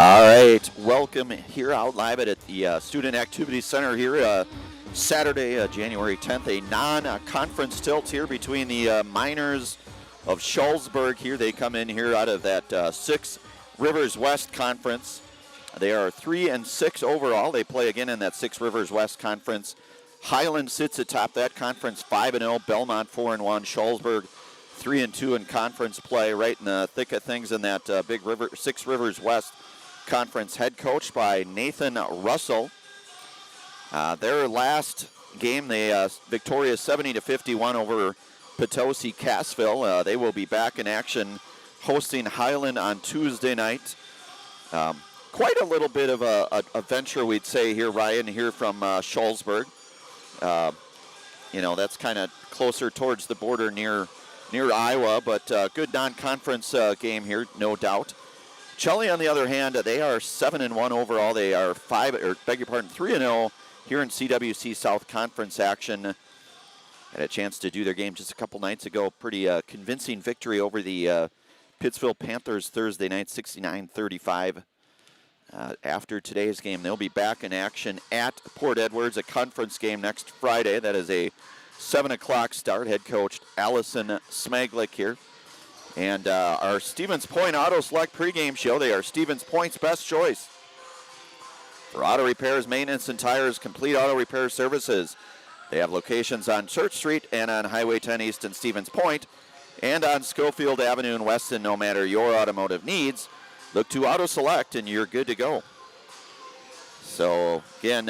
All right, welcome here out live at the Student Activity Center here Saturday, January 10th, a non-conference tilt here between the Miners of Shullsburg here. They come in here out of that Six Rivers West Conference. They are 3-6 overall. They play again in that Six Rivers West Conference. Highland sits atop that conference 5-0, Belmont 4-1, Shullsburg 3-2 in conference play, right in the thick of things in that big river, Six Rivers West Conference, head coached by Nathan Russell. Their last game, they victorious 70-51 over Potosi Cassville. They will be back in action hosting Highland on Tuesday night. Quite a little bit of a venture, we'd say here, Ryan, here from Shullsburg. That's kind of closer towards the border near Iowa, but good non-conference game here, no doubt. Pacelli, on the other hand, they are 7-1 overall. They are 3-0 here in CWC South Conference action. Had a chance to do their game just a couple nights ago. Pretty convincing victory over the Pittsville Panthers Thursday night, 69-35. After today's game, they'll be back in action at Port Edwards, a conference game next Friday. That is a 7 o'clock start. Head coach Allison Smaglick here. And our Stevens Point Auto Select pregame show. They are Stevens Point's best choice for auto repairs, maintenance, and tires, complete auto repair services. They have locations on Church Street and on Highway 10 East in Stevens Point and on Schofield Avenue in Weston. No matter your automotive needs, look to Auto Select and you're good to go. So again,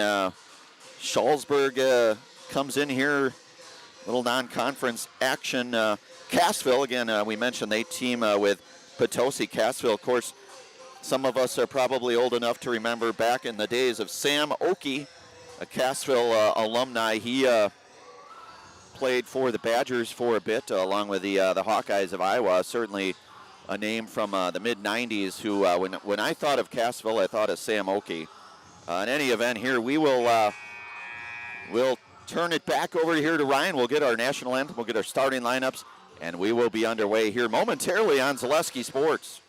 Shullsburg comes in here, little non-conference action. Cassville, again, we mentioned they team with Potosi Cassville. Of course, some of us are probably old enough to remember back in the days of Sam Oakey, a Cassville alumni. He played for the Badgers for a bit, along with the Hawkeyes of Iowa. Certainly a name from the mid-'90s who, when I thought of Cassville, I thought of Sam Oakey. In any event, here we will we'll turn it back over here to Ryan. We'll get our national anthem, we'll get our starting lineups, and we will be underway here momentarily on Zaleski Sports.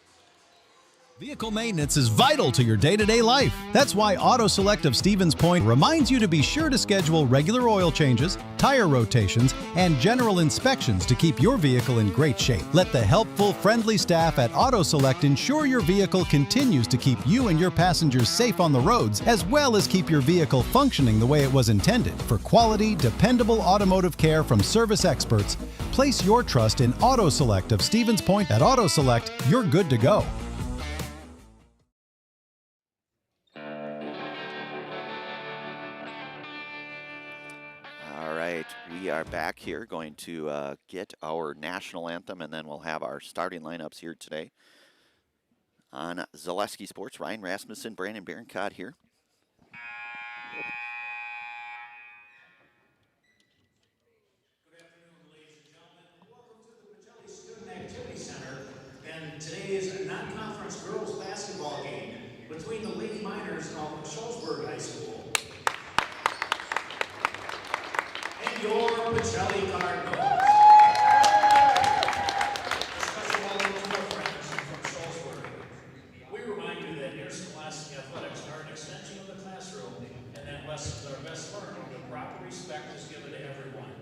Vehicle maintenance is vital to your day-to-day life. That's why Auto Select of Stevens Point reminds you to be sure to schedule regular oil changes, tire rotations, and general inspections to keep your vehicle in great shape. Let the helpful, friendly staff at Auto Select ensure your vehicle continues to keep you and your passengers safe on the roads, as well as keep your vehicle functioning the way it was intended. For quality, dependable automotive care from service experts, place your trust in Auto Select of Stevens Point. At Auto Select, you're good to go. We are back here going to get our national anthem, and then we'll have our starting lineups here today on Zaleski Sports. Ryan Rasmussen, Brandon Berencott here. Good afternoon, ladies and gentlemen. Welcome to the Pacelli Student Activity Center and today's non-conference girls basketball game between the Lady Miners of Shullsburg High School and your Pacelli Cardinals. A special welcome to our friends from Shullsburg. We remind you that interscholastic athletics are an extension of the classroom and that lessons are best learned when proper respect is given to everyone.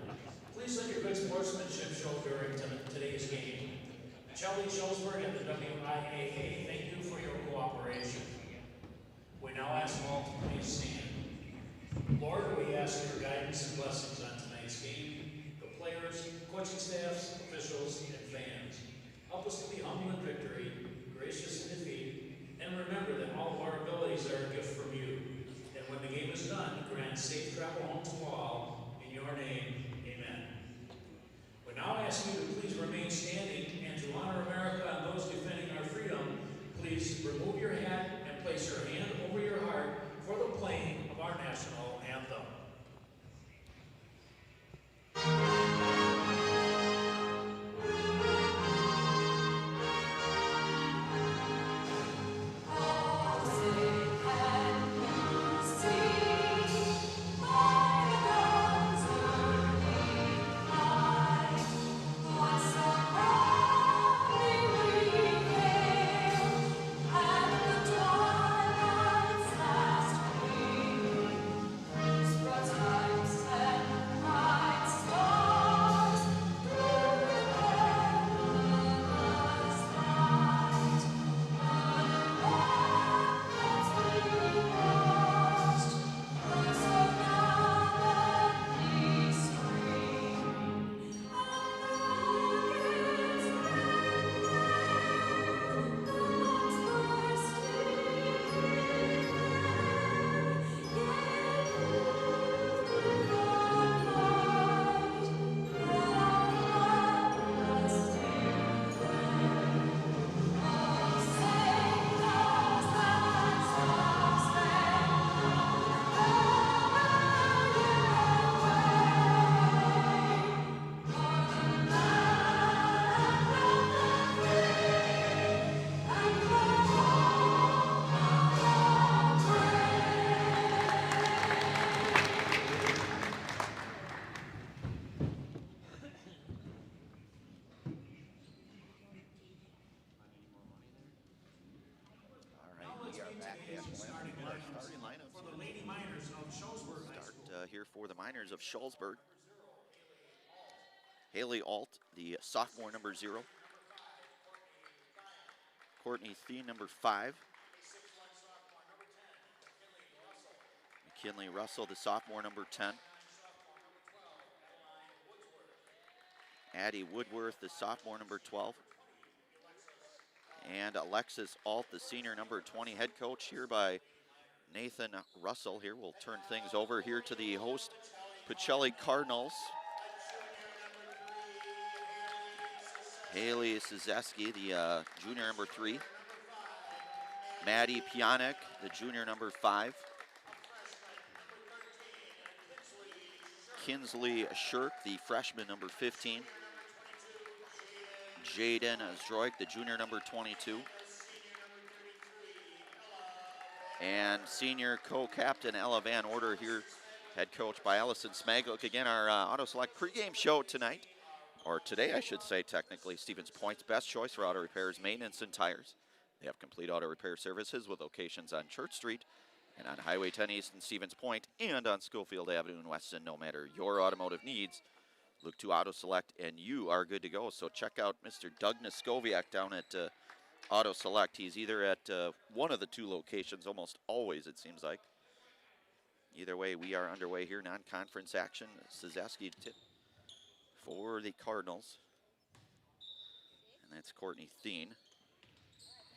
Please let your good sportsmanship show during today's game. Pacelli, Shullsburg, and the WIAA, thank you for your cooperation. We now ask all to please stand. Lord, we ask your guidance and blessings on tonight's game, the players, coaching staffs, officials, and fans. Help us to be humble in victory, gracious in defeat, and remember that all of our abilities are a gift from you. And when the game is done, grant safe travel home to all. In your name, amen. We now ask you to please remain standing, and to honor America and those defending our freedom, please remove your hat and place your hand over your heart for the playing of our national anthem. Thank you. starting lineups for the Lady Miners of Shullsburg High School. Start here for the Miners of Shullsburg. Haley Alt, the sophomore, number 0. Courtney Thien, number 5. McKinley Russell, the sophomore, number 10. Addie Woodworth, the sophomore, number 12. And Alexis Alt, the senior, number 20. Head coach here by Nathan Russell. Here we'll turn things over here to the host, Pacelli Cardinals. Haley Szewski, the junior, number 3. Maddie Pianek, the junior, number 5. Kinsley Shirk, the freshman, number 15. Jaden Zdroik, the junior, number 22. And senior co-captain Ella Van Order here, head coach by Allison Smaglik. Again, our Auto Select pregame show tonight, or today I should say technically, Stevens Point's best choice for auto repairs, maintenance, and tires. They have complete auto repair services with locations on Church Street and on Highway 10 East in Stevens Point and on Schofield Avenue in Weston. No matter your automotive needs, look to Auto Select and you are good to go. So check out Mr. Doug Noskowiak down at Auto Select. He's either at one of the 2 locations, almost always it seems like. Either way, we are underway here, non-conference action. Szewski tip for the Cardinals. And that's Courtney Thien.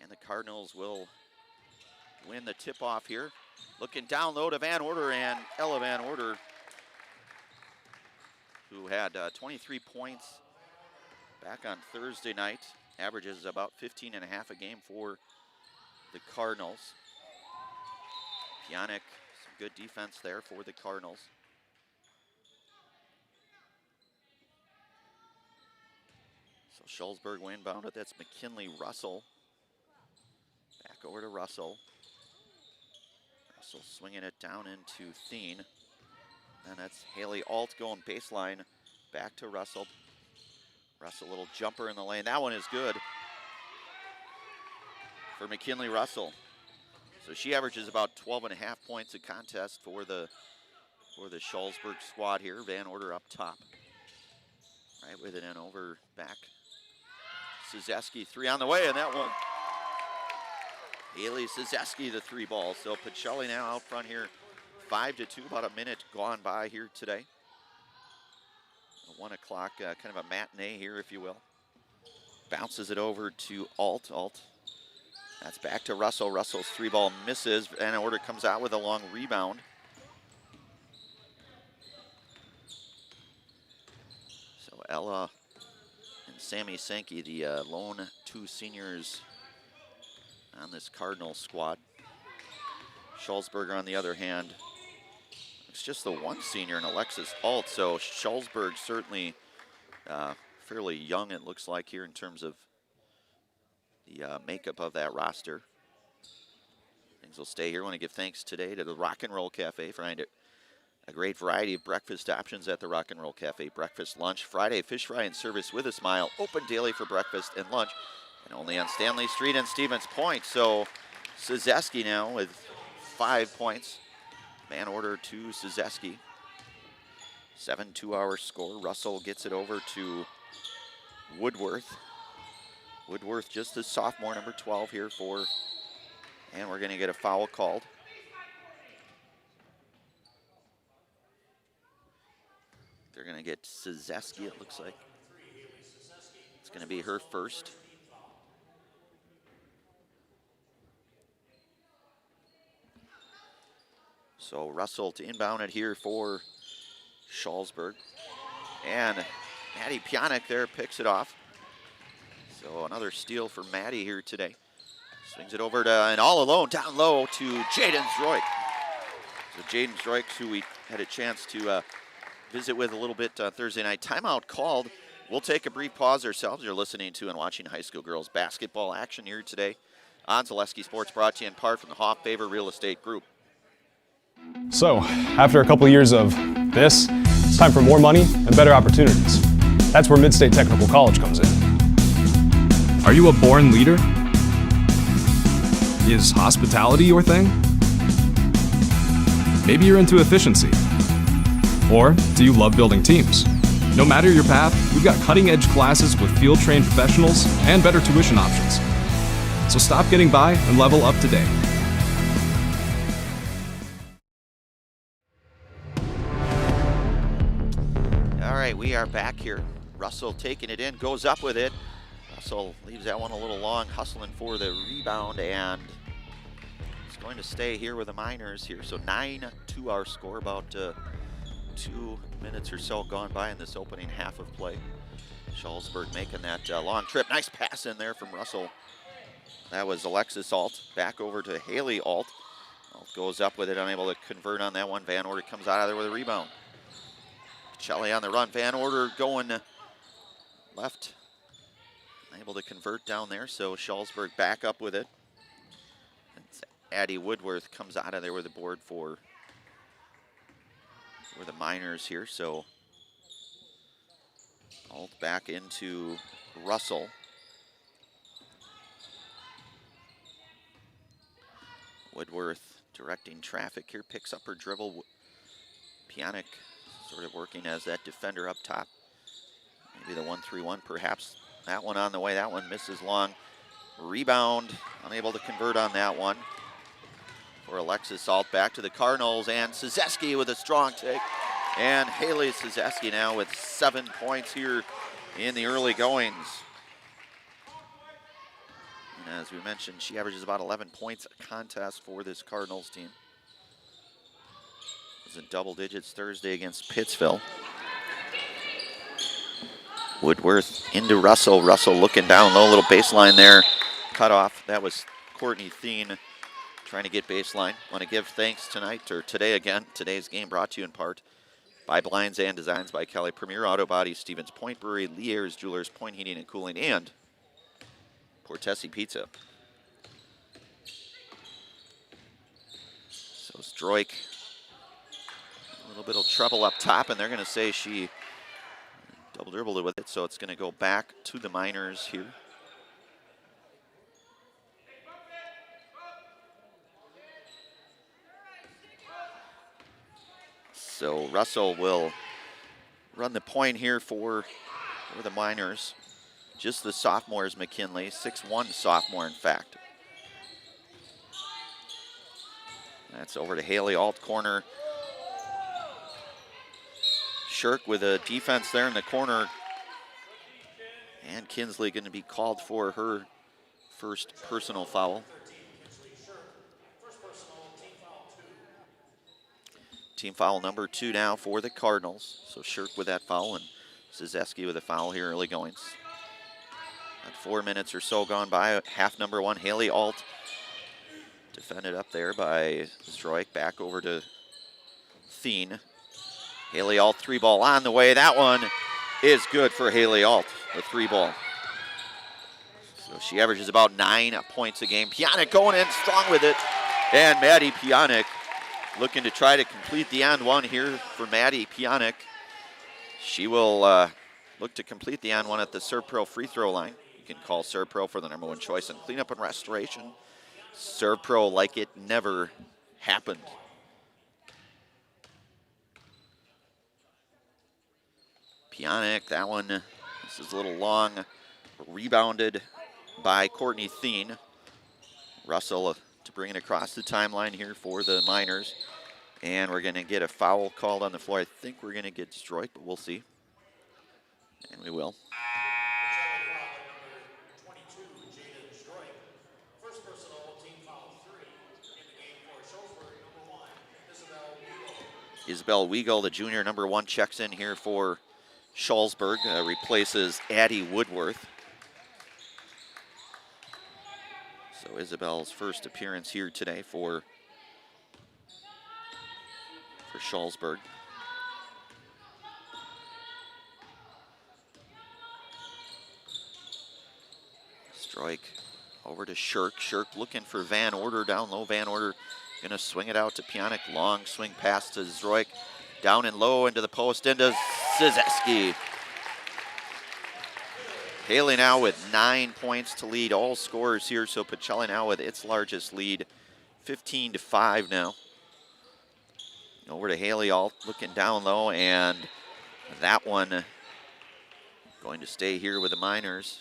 And the Cardinals will win the tip-off here. Looking down low to Van Order, and Ella Van Order, who had 23 points back on Thursday night, averages about 15.5 a game for the Cardinals. Pianek, some good defense there for the Cardinals. So Shullsburg will inbound it. That's McKinley Russell. Back over to Russell. Russell swinging it down into Thien. And that's Haley Alt going baseline back to Russell. Russell, little jumper in the lane. That one is good for McKinley Russell. So she averages about 12.5 points a contest for the Shullsburg squad here. Van Order up top. Right with it and over back. Szewski, 3 on the way, and that one. Haley Szewski, the 3 ball. So Pacelli now out front here, 5-2, about a minute gone by here today. 1 o'clock, kind of a matinee here, if you will. Bounces it over to Alt. That's back to Russell. Russell's 3 ball misses. Van Order comes out with a long rebound. So Ella and Sammy Sankey, the lone 2 seniors on this Cardinal squad. Shullsburg, on the other hand, it's just the 1 senior in Alexis Alt. So Shullsburg certainly fairly young, it looks like, here in terms of the makeup of that roster. Things will stay here. I want to give thanks today to the Rock and Roll Cafe. Find a great variety of breakfast options at the Rock and Roll Cafe. Breakfast, lunch, Friday fish fry and service with a smile. Open daily for breakfast and lunch, and only on Stanley Street and Stevens Point. So Szewski now with 5 points. Van Order to Szewski. 7-2-hour score. Russell gets it over to Woodworth. Woodworth, just the sophomore, number 12 here for, and we're going to get a foul called. They're going to get Szewski, it looks like. It's going to be her first. So Russell to inbound it here for Shullsburg. And Maddie Pianek there picks it off. So another steal for Maddie here today. Swings it over to, and all alone, down low to Jaden Zdroik. So Jaden Zdroik, who we had a chance to visit with a little bit Thursday night. Timeout called. We'll take a brief pause ourselves. You're listening to and watching high school girls basketball action here today on Zaleski Sports, brought to you in part from the Hoff Favor Real Estate Group. So, after a couple of years of this, it's time for more money and better opportunities. That's where Mid-State Technical College comes in. Are you a born leader? Is hospitality your thing? Maybe you're into efficiency. Or do you love building teams? No matter your path, we've got cutting-edge classes with field-trained professionals and better tuition options. So stop getting by and level up today. All right, we are back here. Russell taking it in, goes up with it. Russell leaves that one a little long, hustling for the rebound, and it's going to stay here with the Miners here. So 9-2 our score, about 2 minutes or so gone by in this opening half of play. Shullsburg making that long trip. Nice pass in there from Russell. That was Alexis Alt. Back over to Haley Alt. Alt goes up with it, unable to convert on that one. Van Order comes out of there with a rebound. Pacelli on the run. Van Order going left. Able to convert down there, so Shullsburg back up with it. It's Addie Woodworth comes out of there with the board for the Miners here. So Alt back into Russell. Woodworth directing traffic here, picks up her dribble. Pionic sort of working as that defender up top. Maybe the 1-3-1 perhaps. That one on the way, that one misses long. Rebound, unable to convert on that one. For Alexis Alt, back to the Cardinals, and Szyzeski with a strong take. And Haley Szyzeski now with 7 points here in the early goings. And as we mentioned, she averages about 11 points a contest for this Cardinals team. It was in double digits Thursday against Pittsville. Woodworth into Russell. Russell looking down low, little baseline there. Cut off. That was Courtney Thien trying to get baseline. Want to give thanks tonight, or today again. Today's game brought to you in part by Blinds and Designs by Kelly, Premier Auto Body, Stevens Point Brewery, Lee Ayres Jewelers, Point Heating and Cooling, and Portesi Pizza. So Stroik, a little bit of trouble up top, and they're going to say she double dribbled with it, so it's going to go back to the Miners here. So Russell will run the point here for the Miners. Just the sophomores, McKinley, 6'1" sophomore in fact. That's over to Haley Alt corner. Shirk with a defense there in the corner. And Kinsley going to be called for her first personal foul. Team foul number 2 now for the Cardinals. So Shirk with that foul and Szyzeski with a foul here early goings. At 4 minutes or so gone by, half number 1, Haley Alt. Defended up there by Stroik, back over to Thien. Haley Alt 3-ball on the way. That one is good for Haley Alt, the 3-ball. So she averages about 9 points a game. Pionic going in strong with it. And Maddie Pionic looking to try to complete the and one here for Maddie Pionic. She will look to complete the and one at the ServPro free throw line. You can call ServPro for the #1 choice in cleanup and restoration. ServPro like it never happened. Pionic, that one, this is a little long, rebounded by Courtney Thien. Russell to bring it across the timeline here for the Miners. And we're gonna get a foul called on the floor. I think we're gonna get destroyed, but we'll see. And we will. Isabel Weigel, the junior #1, checks in here for Shullsburg, replaces Addie Woodworth. So Isabel's first appearance here today for Shullsburg. Stroik over to Shirk. Shirk looking for Van Order down low. Van Order gonna swing it out to Pionic. Long swing pass to Stroik. Down and low into the post into Szyzeski. Haley now with 9 points to lead all scorers here, so Pacelli now with its largest lead, 15-5 now. Over to Haley, all looking down low, and that one going to stay here with the Miners.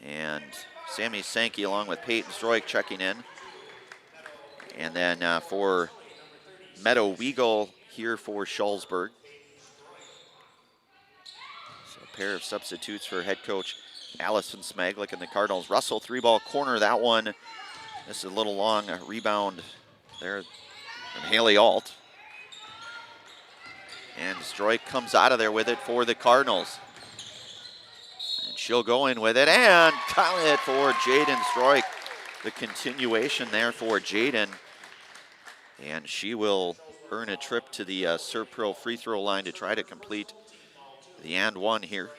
And Sammy Sankey along with Peyton Stroik checking in. And then for Meadow Weagle here for Shullsburg. So a pair of substitutes for head coach Allison Smaglick and the Cardinals. Russell, 3-ball corner, that one. This is a little long, a rebound there from Haley Alt. And Stroik comes out of there with it for the Cardinals. And she'll go in with it and count it for Jaden Stroik. The continuation there for Jaden. And she will earn a trip to the Serpro free throw line to try to complete the and one here.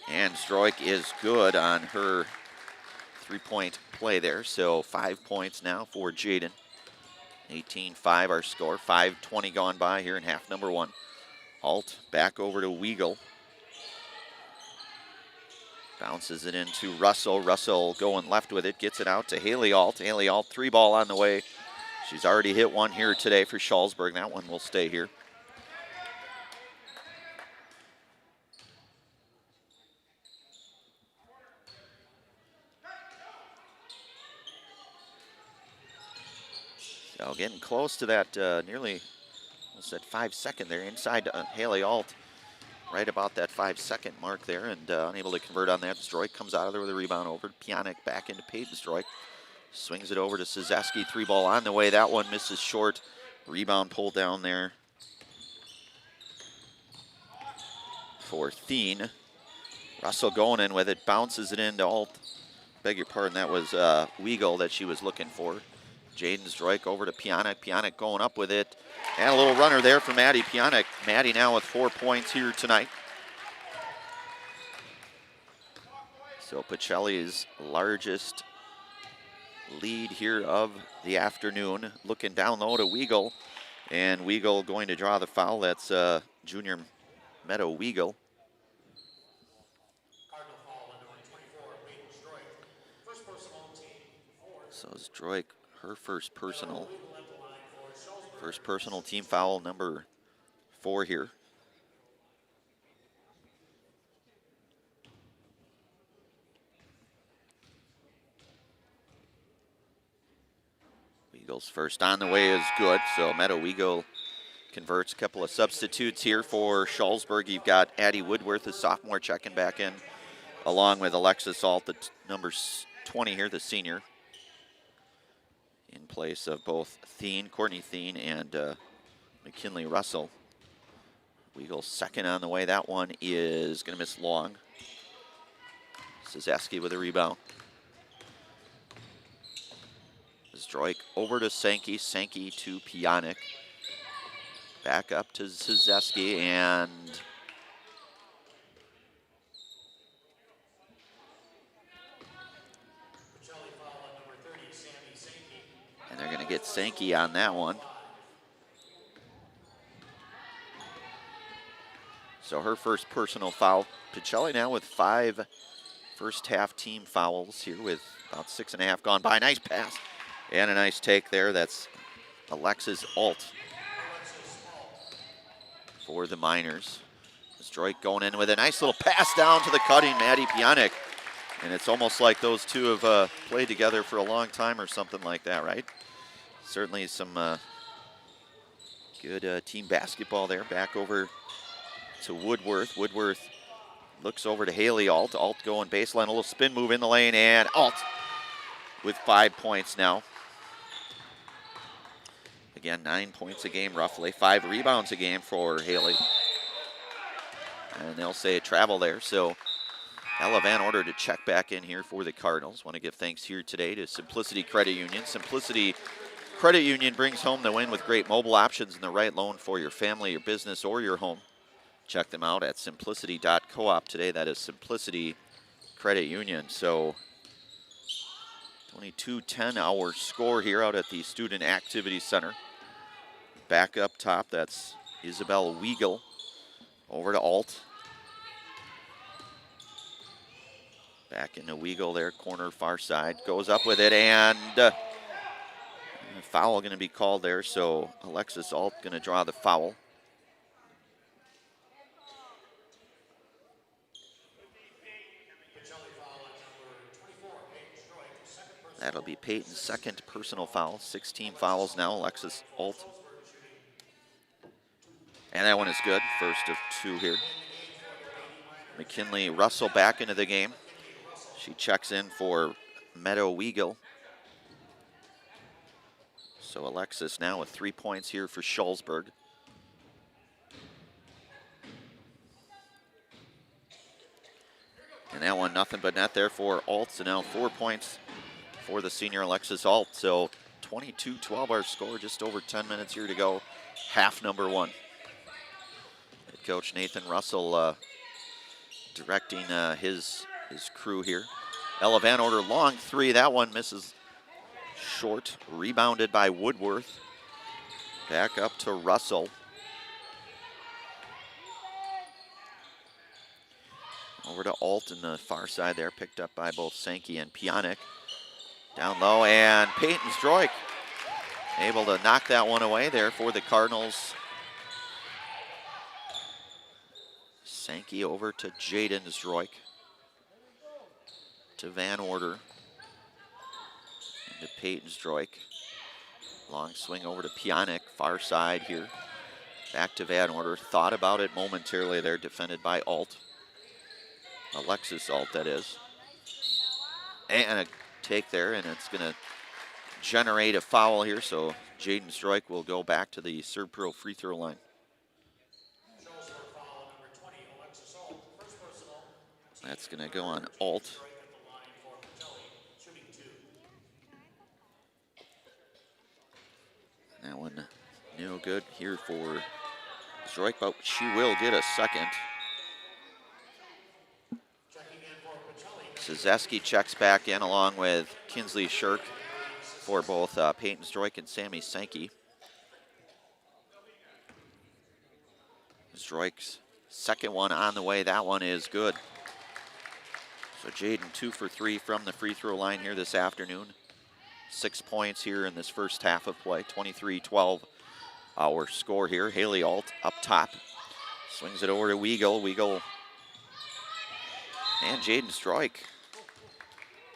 And Stroik is good on her three-point play there. So 5 points now for Jaden. 18-5 our score. 5:20 gone by here in half number one. Alt back over to Weagle. Bounces it into Russell. Russell going left with it. Gets it out to Haley Alt. Haley Alt, 3-ball on the way. She's already hit one here today for Shullsburg. That one will stay here. So getting close to that nearly, what's that, 5-second there inside Haley Alt. Right about that 5-second mark there, and unable to convert on that. Stroik comes out of there with a rebound over. Pionic back into Peyton Stroik. Swings it over to Szyzeski. 3-ball on the way. That one misses short. Rebound pulled down there for Thien. Russell going in with it. Bounces it into Alt. Beg your pardon, that was Weagle that she was looking for. Jaden Stroik over to Pionic. Pionic going up with it. And a little runner there for Maddie Pionic. Maddie now with 4 points here tonight. So Pacelli's largest lead here of the afternoon. Looking down low to Weagle. And Weagle going to draw the foul. That's junior Meadow Weagle. So Stroik, her first personal team foul, number 4 here. Weagle's first on the way is good, so Meadow Weagle converts. A couple of substitutes here for Shullsburg. You've got Addie Woodworth, the sophomore, checking back in, along with Alexis Alt, the number 20 here, the senior, in place of both Courtney Thien and McKinley Russell. Weagle second on the way. That one is going to miss long. Szyzeski with a rebound. Stroik over to Sankey. Sankey to Pionic. Back up to Szyzeski, and they're going to get Sankey on that one. So her first personal foul. Pacelli now with 5 first half team fouls here with about 6.5 gone by. Nice pass and a nice take there. That's Alexis Alt for the Miners. Stroik going in with a nice little pass down to the cutting Maddie Pionic. And it's almost like those two have played together for a long time or something like that, right? Certainly some good team basketball there. Back over to Woodworth. Woodworth looks over to Haley Alt. Alt going baseline, a little spin move in the lane, and Alt with 5 points now. Again, 9 points a game roughly. 5 rebounds a game for Haley. And they'll say a travel there. So Ella Van Order to check back in here for the Cardinals. Want to give thanks here today to Simplicity Credit Union. Simplicity Credit Union brings home the win with great mobile options and the right loan for your family, your business, or your home. Check them out at simplicity.coop today. That is Simplicity Credit Union. So 22-10 our score here out at the Student Activity Center. Back up top, that's Isabel Weigel over to Alt. Back into Weigel there, corner far side. Goes up with it, and a foul going to be called there, so Alexis Alt going to draw the foul. That'll be Peyton's second personal foul. 16 fouls now, Alexis Alt. And that one is good, first of two here. McKinley Russell back into the game. She checks in for Meadow Weigel. So Alexis now with 3 points here for Shullsburg. And that one nothing but net there for Alt. So now 4 points for the senior Alexis Alt. So 22-12 our score, just over 10 minutes here to go. Half number one. Head coach Nathan Russell directing his crew here. Ella Van Order long three, that one misses short. Rebounded by Woodworth. Back up to Russell. Over to Alt in the far side there, picked up by both Sankey and Pionik. Down low, and Peyton Stroik able to knock that one away there for the Cardinals. Sankey over to Jaden Stroik. To Van Order. And to Peyton Stroik. Long swing over to Pionik, far side here. Back to Van Order. Thought about it momentarily there, defended by Alt. Alexis Alt, that is. And a take there, and it's going to generate a foul here, so Jaden Stroik will go back to the Serb-Pro free throw line. That's going to go on Alt. That one no good here for Stroik, but she will get a second. Szewski checks back in along with Kinsley Shirk for both Peyton Stroik and Sammy Sankey. Stroik's second one on the way. That one is good. So Jaden 2 for 3 from the free throw line here this afternoon. 6 points here in this first half of play. 23-12 our score here. Haley Alt up top. Swings it over to Weigel. Weigel and Jaden Stroik.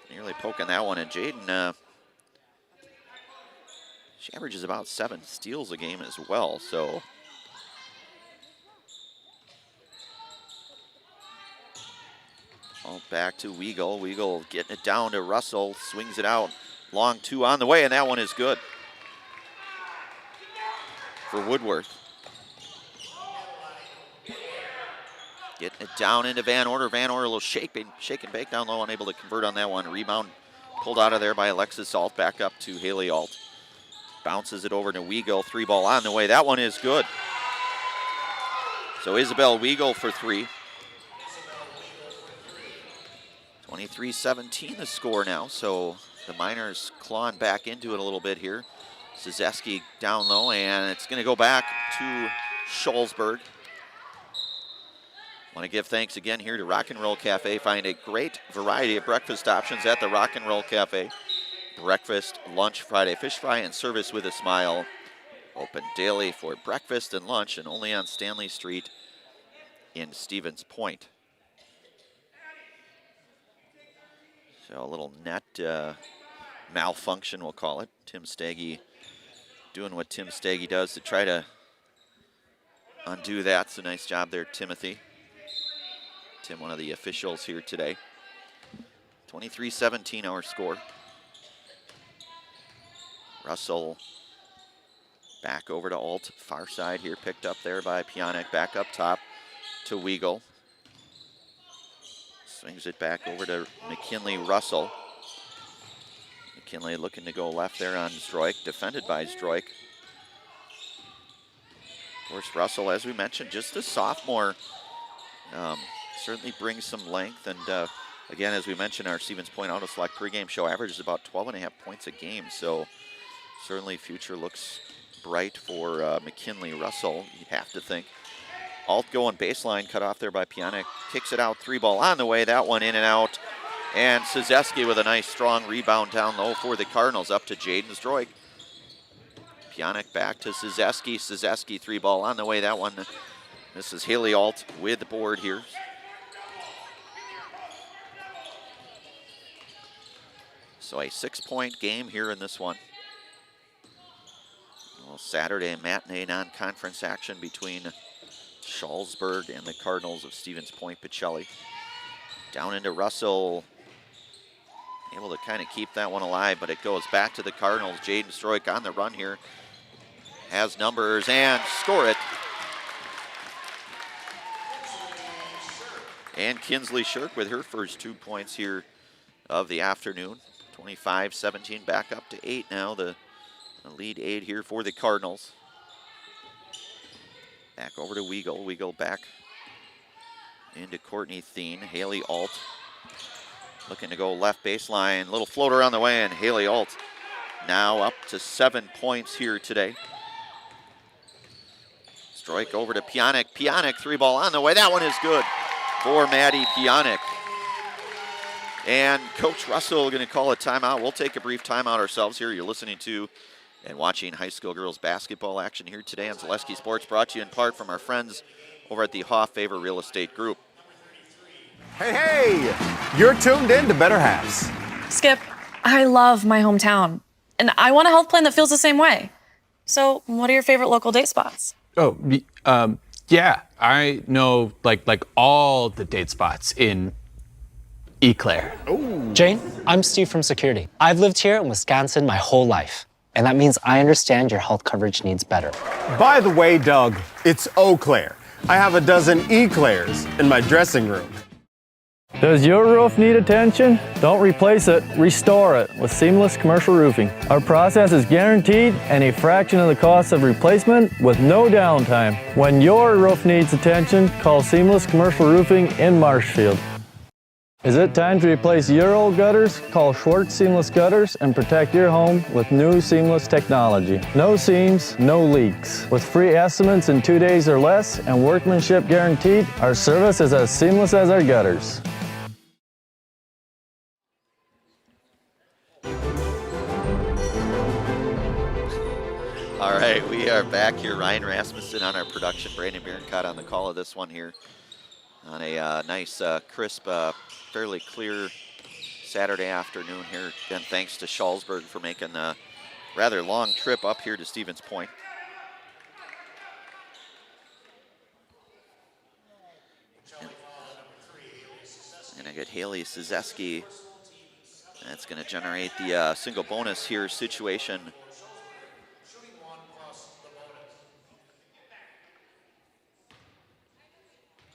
Nearly poking that one. And Jaden, she averages about 7 steals a game as well. So Alt back to Weigel. Weigel getting it down to Russell. Swings it out. Long two on the way, and that one is good for Woodworth. Getting it down into Van Order. Van Order a little shake and bake down low, unable to convert on that one. Rebound pulled out of there by Alexis Alt. Back up to Haley Alt. Bounces it over to Weigel. 3 ball on the way. That one is good. So Isabel Weigel for 3. 23-17 the score now. So the Miners clawing back into it a little bit here. Szewski down low, and it's going to go back to Shullsburg. Want to give thanks again here to Rock and Roll Cafe. Find a great variety of breakfast options at the Rock and Roll Cafe. Breakfast, lunch, Friday fish fry, and service with a smile. Open daily for breakfast and lunch, and only on Stanley Street in Stevens Point. So a little net malfunction, we'll call it. Tim Staggy doing what Tim Staggy does to try to undo that. So nice job there, Timothy. Tim, one of the officials here today. 23-17 our score. Russell back over to Alt, far side here, picked up there by Pionik. Back up top to Weigel. Swings it back over to McKinley Russell. McKinley looking to go left there on Stroik, defended by Stroik. Of course, Russell, as we mentioned, just a sophomore, certainly brings some length. And again, as we mentioned, our Stevens Point Auto Select pregame show averages about 12.5 points a game. So certainly future looks bright for McKinley Russell, you'd have to think. Alt going baseline, cut off there by Pionic. Kicks it out, 3-ball on the way. That one in and out. And Szyzeski with a nice strong rebound down low for the Cardinals, up to Jaden Zdroik. Pionic back to Szyzeski. Szyzeski 3-ball on the way. That one, this is Haley Alt with the board here. So a 6-point game here in this one. Well, Saturday matinee non-conference action between Shullsburg and the Cardinals of Stevens Point Pacelli. Down into Russell, able to kind of keep that one alive, but it goes back to the Cardinals. Jaden Stroik on the run here, has numbers and score it. And Kinsley Shirk with her first 2 points here of the afternoon. 25-17, back up to 8 now. The lead 8 here for the Cardinals. Back over to Weagle. Weagle back into Courtney Thien. Haley Alt looking to go left baseline. Little floater on the way, and Haley Alt now up to 7 points here today. Strike over to Pionic. Pionic 3-ball on the way. That one is good for Maddie Pionic. And Coach Russell going to call a timeout. We'll take a brief timeout ourselves here. You're listening to and watching high school girls basketball action here today on Zaleski Sports, brought to you in part from our friends over at the Hoff Favor Real Estate Group. Hey, you're tuned in to Better Halves. Skip, I love my hometown, and I want a health plan that feels the same way. So, what are your favorite local date spots? Oh, yeah, I know like all the date spots in Eau Claire. Jane, I'm Steve from security. I've lived here in Wisconsin my whole life, and that means I understand your health coverage needs better. By the way, Doug, it's Eau Claire. I have a dozen Eclairs in my dressing room. Does your roof need attention? Don't replace it, restore it with Seamless Commercial Roofing. Our process is guaranteed and a fraction of the cost of replacement with no downtime. When your roof needs attention, call Seamless Commercial Roofing in Marshfield. Is it time to replace your old gutters? Call Schwartz Seamless Gutters and protect your home with new seamless technology. No seams, no leaks. With free estimates in 2 days or less and workmanship guaranteed, our service is as seamless as our gutters. All right, we are back here. Ryan Rasmussen on our production. Brandon Bierencott on the call of this one here on a nice, crisp, fairly clear Saturday afternoon here. Again, thanks to Shullsburg for making a rather long trip up here to Stevens Point. And I get Haley Szyzeski. That's going to generate the single bonus here situation.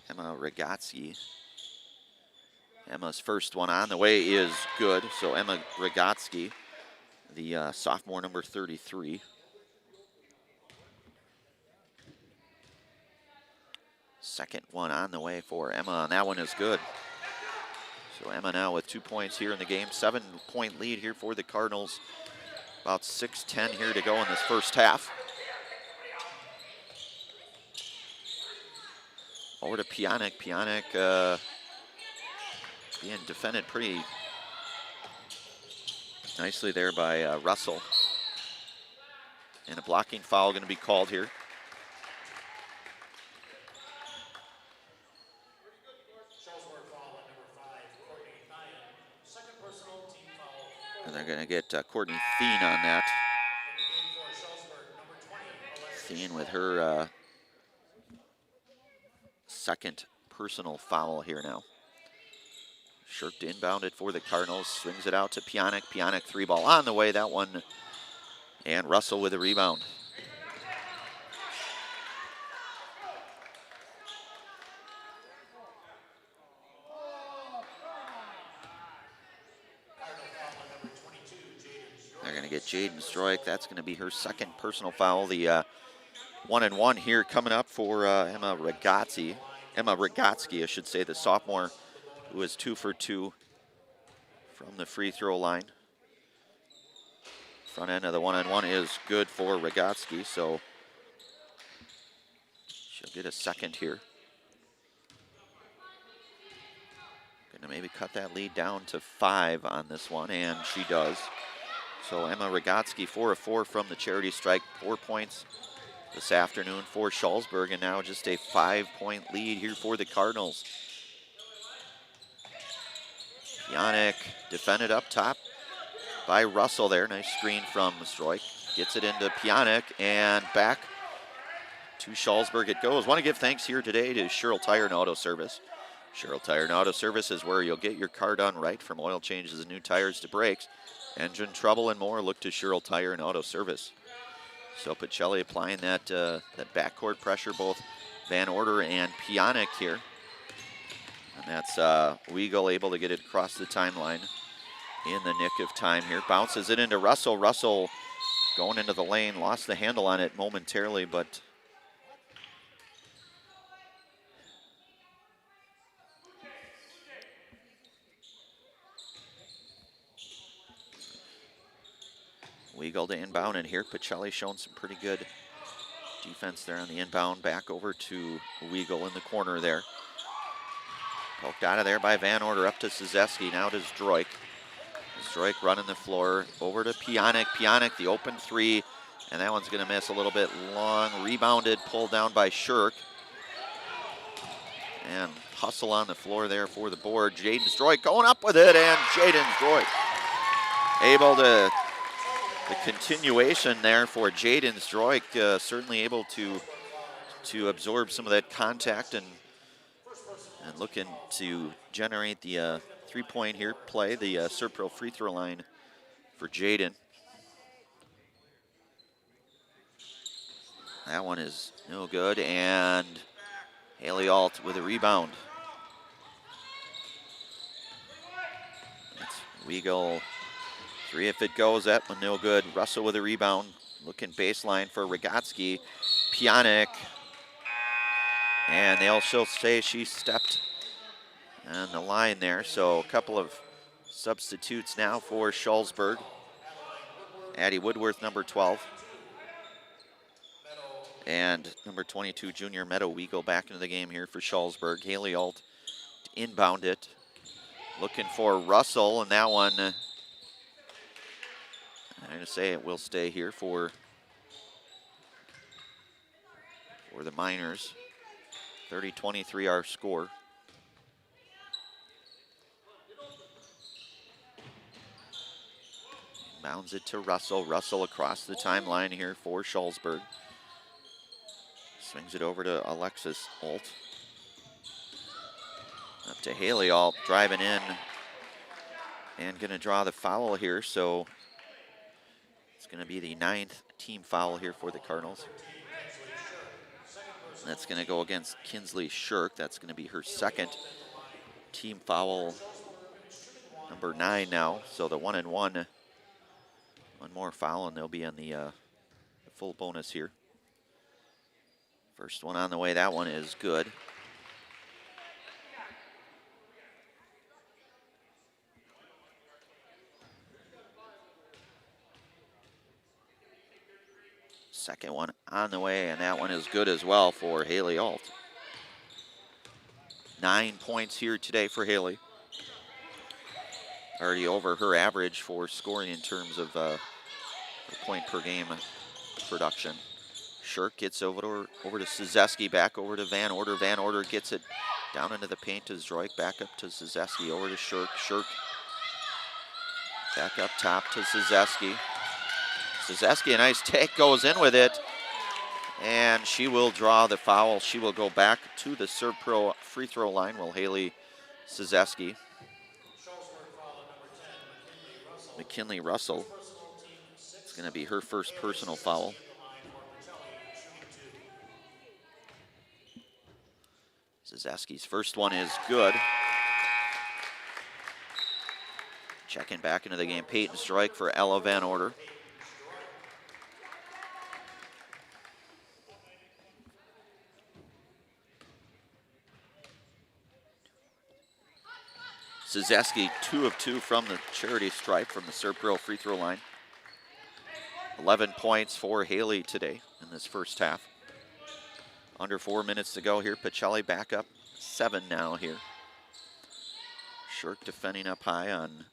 Emma Ragatsky. Emma's first one on the way is good. So Emma Ragatsky, the sophomore, number 33. Second one on the way for Emma, and that one is good. So Emma now with 2 points here in the game. 7-point lead here for the Cardinals. About 6:10 here to go in this first half. Over to Pionic. Pionic being defended pretty nicely there by Russell. And a blocking foul going to be called here. And they're going to get Courtney Thien on that. Thien with her second personal foul here now. Shirk inbounded for the Cardinals, swings it out to Pionic. Pionic 3-ball on the way, that one. And Russell with a rebound. They're going to get Jaden Stroik. That's going to be her second personal foul. The 1-and-1 here coming up for Emma Ragatsky. Emma Ragatsky, I should say, the sophomore, who is 2 for 2 from the free throw line. Front end of the one-on-one is good for Rogatsky, so she'll get a second here. Gonna maybe cut that lead down to 5 on this one, and she does. So Emma Rogatsky, 4 of 4 from the charity strike, 4 points this afternoon for Shullsburg, and now just a 5-point lead here for the Cardinals. Yannick defended up top by Russell there. Nice screen from Stroik. Gets it into Pionic and back to Shullsburg it goes. Want to give thanks here today to Sherrill Tire and Auto Service. Sherrill Tire and Auto Service is where you'll get your car done right, from oil changes and new tires to brakes, engine trouble and more. Look to Sherrill Tire and Auto Service. So Pacelli applying that backcourt pressure, both Van Order and Pionic here. And that's Weigel able to get it across the timeline in the nick of time here. Bounces it into Russell. Russell going into the lane, lost the handle on it momentarily, but Weigel to inbound, and here Pacelli showing some pretty good defense there on the inbound. Back over to Weigel in the corner there. Poked out of there by Van Order, up to Szewski, now to Zdroik. Zdroik running the floor, over to Pionic. Pionic, the open 3, and that one's gonna miss a little bit long. Rebounded, pulled down by Shirk. And hustle on the floor there for the board. Jaden Zdroik going up with it, and Jaden Zdroik able to, the continuation there for Jaden Zdroik, certainly able to absorb some of that contact and looking to generate the 3-point here play, the Serpro free throw line for Jaden. That one is no good, and Haley Alt with a rebound. That's Weigel. 3 if it goes, that one no good. Russell with a rebound, looking baseline for Rogatsky. Pionic, and they'll still say she stepped on the line there. So a couple of substitutes now for Shullsburg. Addie Woodworth, number 12. And number 22, junior Meadow Weigel back into the game here for Shullsburg. Haley Alt to inbound it. Looking for Russell, and that one, I'm going to say it will stay here for the Miners. 30-23 our score. Bounds it to Russell. Russell across the timeline here for Shullsburg. Swings it over to Alexis Alt. Up to Haley Alt, driving in and gonna draw the foul here, so it's gonna be the 9th team foul here for the Cardinals. That's gonna go against Kinsley Shirk. That's gonna be her 2nd team foul, number 9 now. So the 1-and-1, one more foul, and they'll be on the full bonus here. First one on the way, that one is good. Second one on the way, and that one is good as well for Haley Alt. 9 points here today for Haley. Already over her average for scoring in terms of her point per game production. Shirk gets over to Szewski, back over to Van Order. Van Order gets it down into the paint to Zdroik, back up to Szewski, over to Shirk. Shirk back up top to Szewski. Szewski, a nice take, goes in with it, and she will draw the foul. She will go back to the Serpro free throw line, will Haley Szewski. McKinley Russell. It's going to be her first personal foul. Szewski's first one is good. Checking back into the game, Peyton Zdroik for Ella Van Order. Szewski, 2 of 2 from the charity stripe from the Serpro free throw line. 11 points for Haley today in this first half. Under 4 minutes to go here. Pacelli back up 7 now here. Shirk defending up high on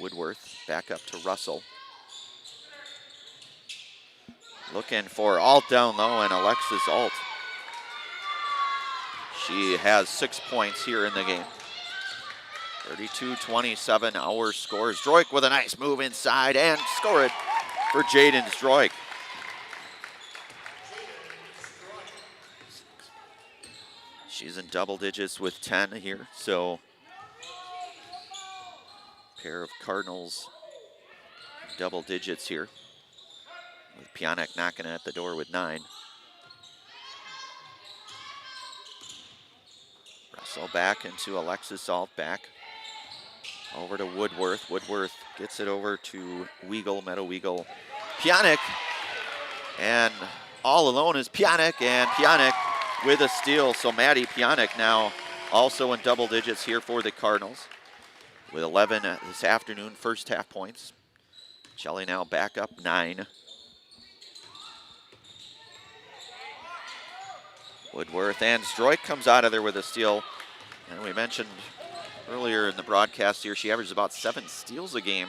Woodworth. Back up to Russell. Looking for Alt down low, and Alexis Alt. She has 6 points here in the game. 32-27 our scores. Droik with a nice move inside and score it for Jaden Droik. She's in double digits with 10 here, so pair of Cardinals double digits here, with Pionek knocking at the door with 9. Russell back into Alexis Alt, back over to Woodworth. Woodworth gets it over to Weagle, Meadow Weagle. Pionek, and all alone is Pionek, and Pionek with a steal. So Maddie Pionek now also in double digits here for the Cardinals, with 11 this afternoon, first half points. Shelley now back up 9. Woodworth, and Stroik comes out of there with a steal. And we mentioned earlier in the broadcast here, she averages about 7 steals a game.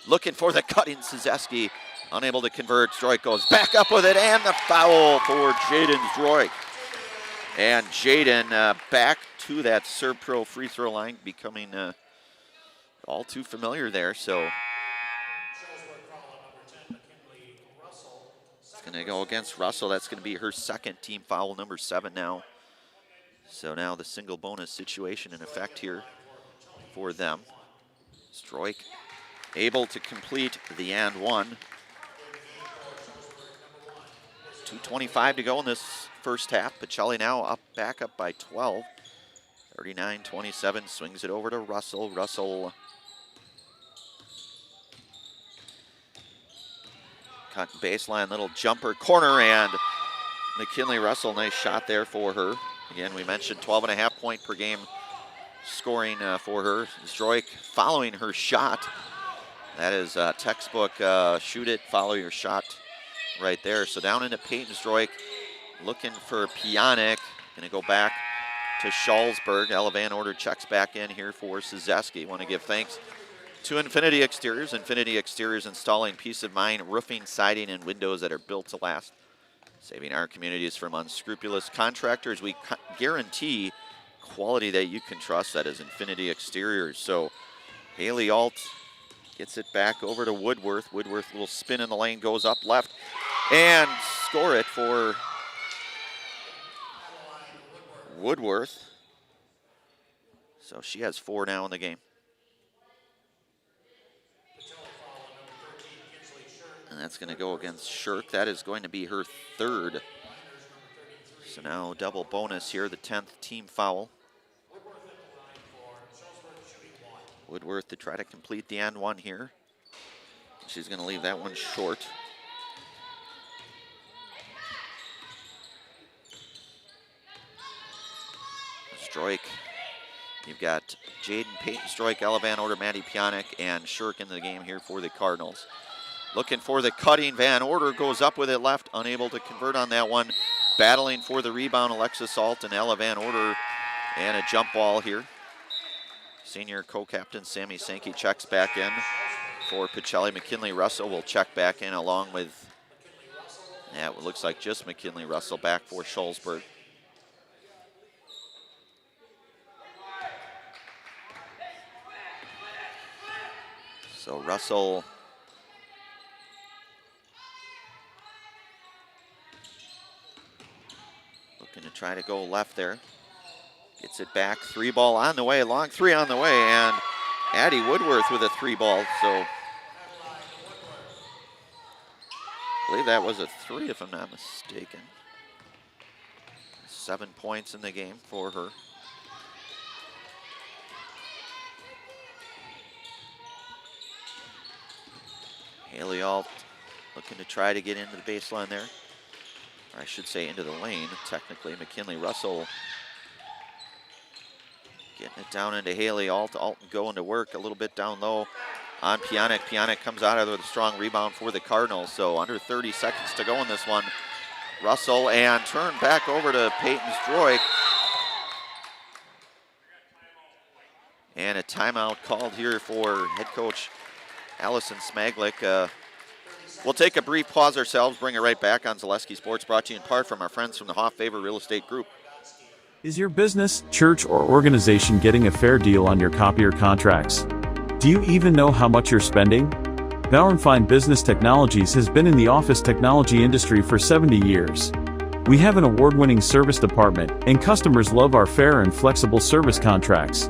Looking for the cut in, Szewski, unable to convert. Stroik goes back up with it, and the foul for Jaden Stroik. And Jaden back to that Serve Pro free throw line, becoming all too familiar there. So it's going to go against Russell. That's going to be her second team foul, number 7 now. So now the single bonus situation in effect here for them. Stroik able to complete the and one. 2:25 to go in this first half. Pacelli now back up by 12. 39-27, swings it over to Russell. Russell cut baseline, little jumper, corner, and McKinley Russell, nice shot there for her. Again, we mentioned 12.5 point per game scoring for her. Stroik following her shot. That is textbook shoot it, follow your shot right there. So down into Peyton Stroik, looking for Pionek. Going to go back to Shullsburg. Ella Van Order checks back in here for Szewski. Want to give thanks to Infinity Exteriors. Infinity Exteriors installing peace of mind roofing, siding, and windows that are built to last. Saving our communities from unscrupulous contractors. We guarantee quality that you can trust. That is Infinity Exteriors. So Haley Alt gets it back over to Woodworth. Woodworth, little spin in the lane, goes up left, and score it for Woodworth. So she has 4 now in the game. And that's going to go against Shirk. That is going to be her 3rd. So now double bonus here, the 10th team foul. Woodworth to try to complete the and one here. She's going to leave that one short. Stroik. You've got Jaden, Peyton Stroik, Ella Van Order, Maddie Pionek, and Shirk in the game here for the Cardinals. Looking for the cutting. Van Order goes up with it left, unable to convert on that one. Battling for the rebound, Alexis Alt and Ella Van Order, and a jump ball here. Senior co-captain Sammy Sankey checks back in for Pacelli. McKinley Russell will check back in along with, it looks like just McKinley Russell back for Shullsburg. So Russell looking to try to go left there. Gets it back, 3 ball on the way, long 3 on the way, and Addie Woodworth with a 3 ball. So I believe that was a 3 if I'm not mistaken. 7 points in the game for her. Haley Alt looking to try to get into the baseline there. Or I should say into the lane, technically. McKinley Russell getting it down into Haley Alt. Alt going to work a little bit down low. on Pionic. Pionic comes out of there with a strong rebound for the Cardinals. So under 30 seconds to go in this one. Russell and turn back over to Peyton Stroik. And a timeout called here for head coach Allison Smaglik. We'll take a brief pause ourselves, bring it right back on Zaleski Sports, brought to you in part from our friends from the Hoff Favor Real Estate Group. Is your business, church, or organization getting a fair deal on your copier contracts? Do you even know how much you're spending? Bauer & Fine Business Technologies has been in the office technology industry for 70 years. We have an award-winning service department, and customers love our fair and flexible service contracts.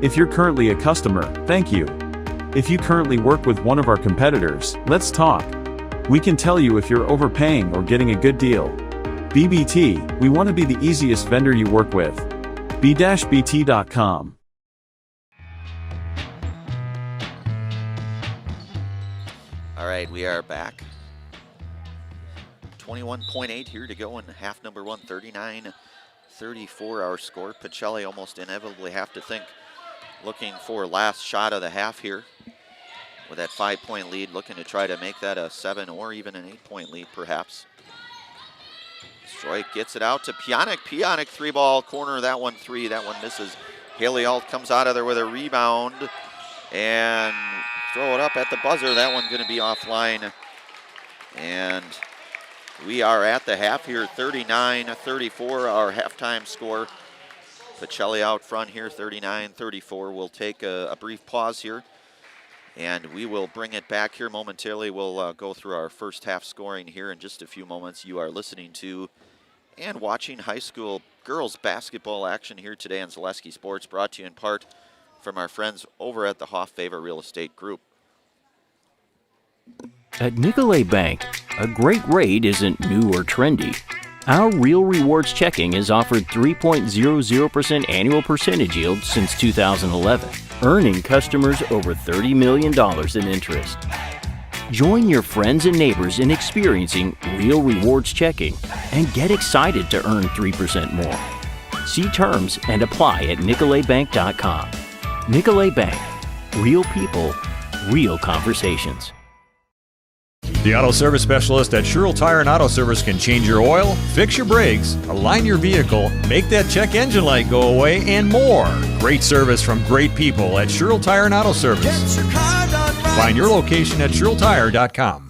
If you're currently a customer, thank you. If you currently work with one of our competitors, let's talk. We can tell you if you're overpaying or getting a good deal. BBT, we want to be the easiest vendor you work with. b-bt.com. All right, we are back. 21.8 here to go in half number one, 39-34 our score. Pacelli almost inevitably have to think, looking for last shot of the half here. With that 5-point lead, looking to try to make that a 7 or even an 8-point lead, perhaps. Stroik gets it out to Pionic. Pionic 3-ball corner, that one 3, that one misses. Haley Alt comes out of there with a rebound and throw it up at the buzzer. That one going to be offline. And we are at the half here, 39-34, our halftime score. Pacelli out front here, 39-34. We'll take a brief pause here. And we will bring it back here momentarily. We'll go through our first half scoring here in just a few moments. You are listening to and watching high school girls basketball action here today on Zaleski Sports, brought to you in part from our friends over at the Hoff Favor Real Estate Group. At Nicolay Bank, a great rate isn't new or trendy. Our Real Rewards checking has offered 3.00% annual percentage yield since 2011. Earning customers over $30 million in interest. Join your friends and neighbors in experiencing Real Rewards checking and get excited to earn 3% more. See terms and apply at nicolaybank.com. Nicolay Bank. Real people, real conversations. The Auto Service Specialist at Shull Tire and Auto Service can change your oil, fix your brakes, align your vehicle, make that check engine light go away, and more. Great service from great people at Shull Tire and Auto Service. Find your location at ShullTire.com.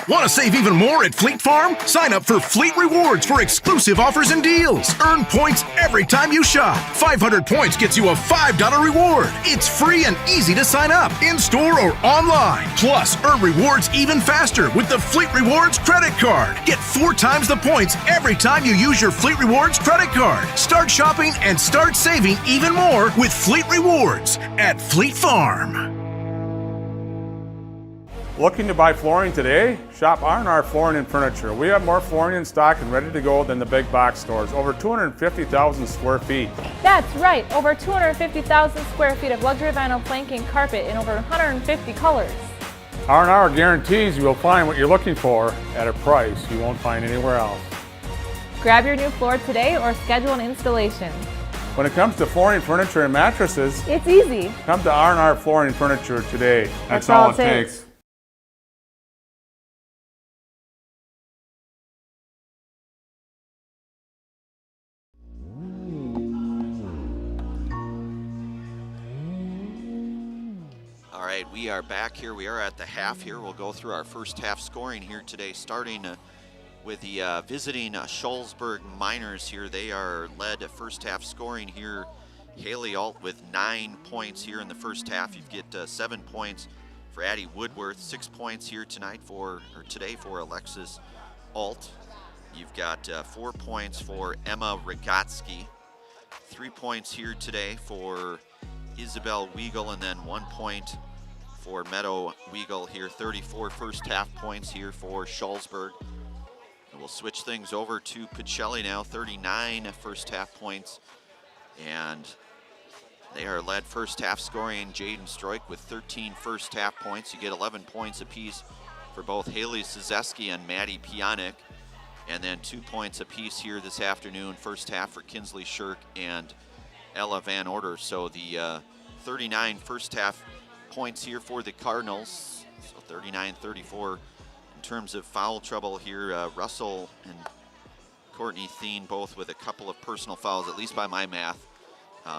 Want to save even more at Fleet Farm? Sign up for Fleet Rewards for exclusive offers and deals. Earn points every time you shop. 500 points gets you a $5 reward. It's free and easy to sign up, in-store or online. Plus, earn rewards even faster with the Fleet Rewards credit card. Get 4 times the points every time you use your Fleet Rewards credit card. Start shopping and start saving even more with Fleet Rewards at Fleet Farm. Looking to buy flooring today? Shop R&R Flooring and Furniture. We have more flooring in stock and ready to go than the big box stores. Over 250,000 square feet. That's right, over 250,000 square feet of luxury vinyl planking carpet in over 150 colors. R&R guarantees you will find what you're looking for at a price you won't find anywhere else. Grab your new floor today or schedule an installation. When it comes to flooring, furniture, and mattresses, it's easy. Come to R&R Flooring and Furniture today. That's all it takes. All right, we are back here. We are at the half here. We'll go through our first half scoring here today, starting with the visiting Shullsburg Miners here. They are led first half scoring here. Haley Alt with 9 points here in the first half. You get 7 points for Addie Woodworth, 6 points here today for Alexis Alt. You've got 4 points for Emma Rogotsky, 3 points here today for Isabel Weigel, and then 1 point for Meadow Weigel here. 34 first half points here for Shullsburg. And we'll switch things over to Pacelli now. 39 first half points, and they are led first half scoring Jaden Stroik with 13 first half points. You get 11 points apiece for both Haley Szewski and Maddie Pionic, and then 2 points apiece here this afternoon first half for Kinsley Shirk and Ella Van Order. So the 39 first half points here for the Cardinals. So 39-34 in terms of foul trouble here. Russell and Courtney Thien both with a couple of personal fouls, at least by my math,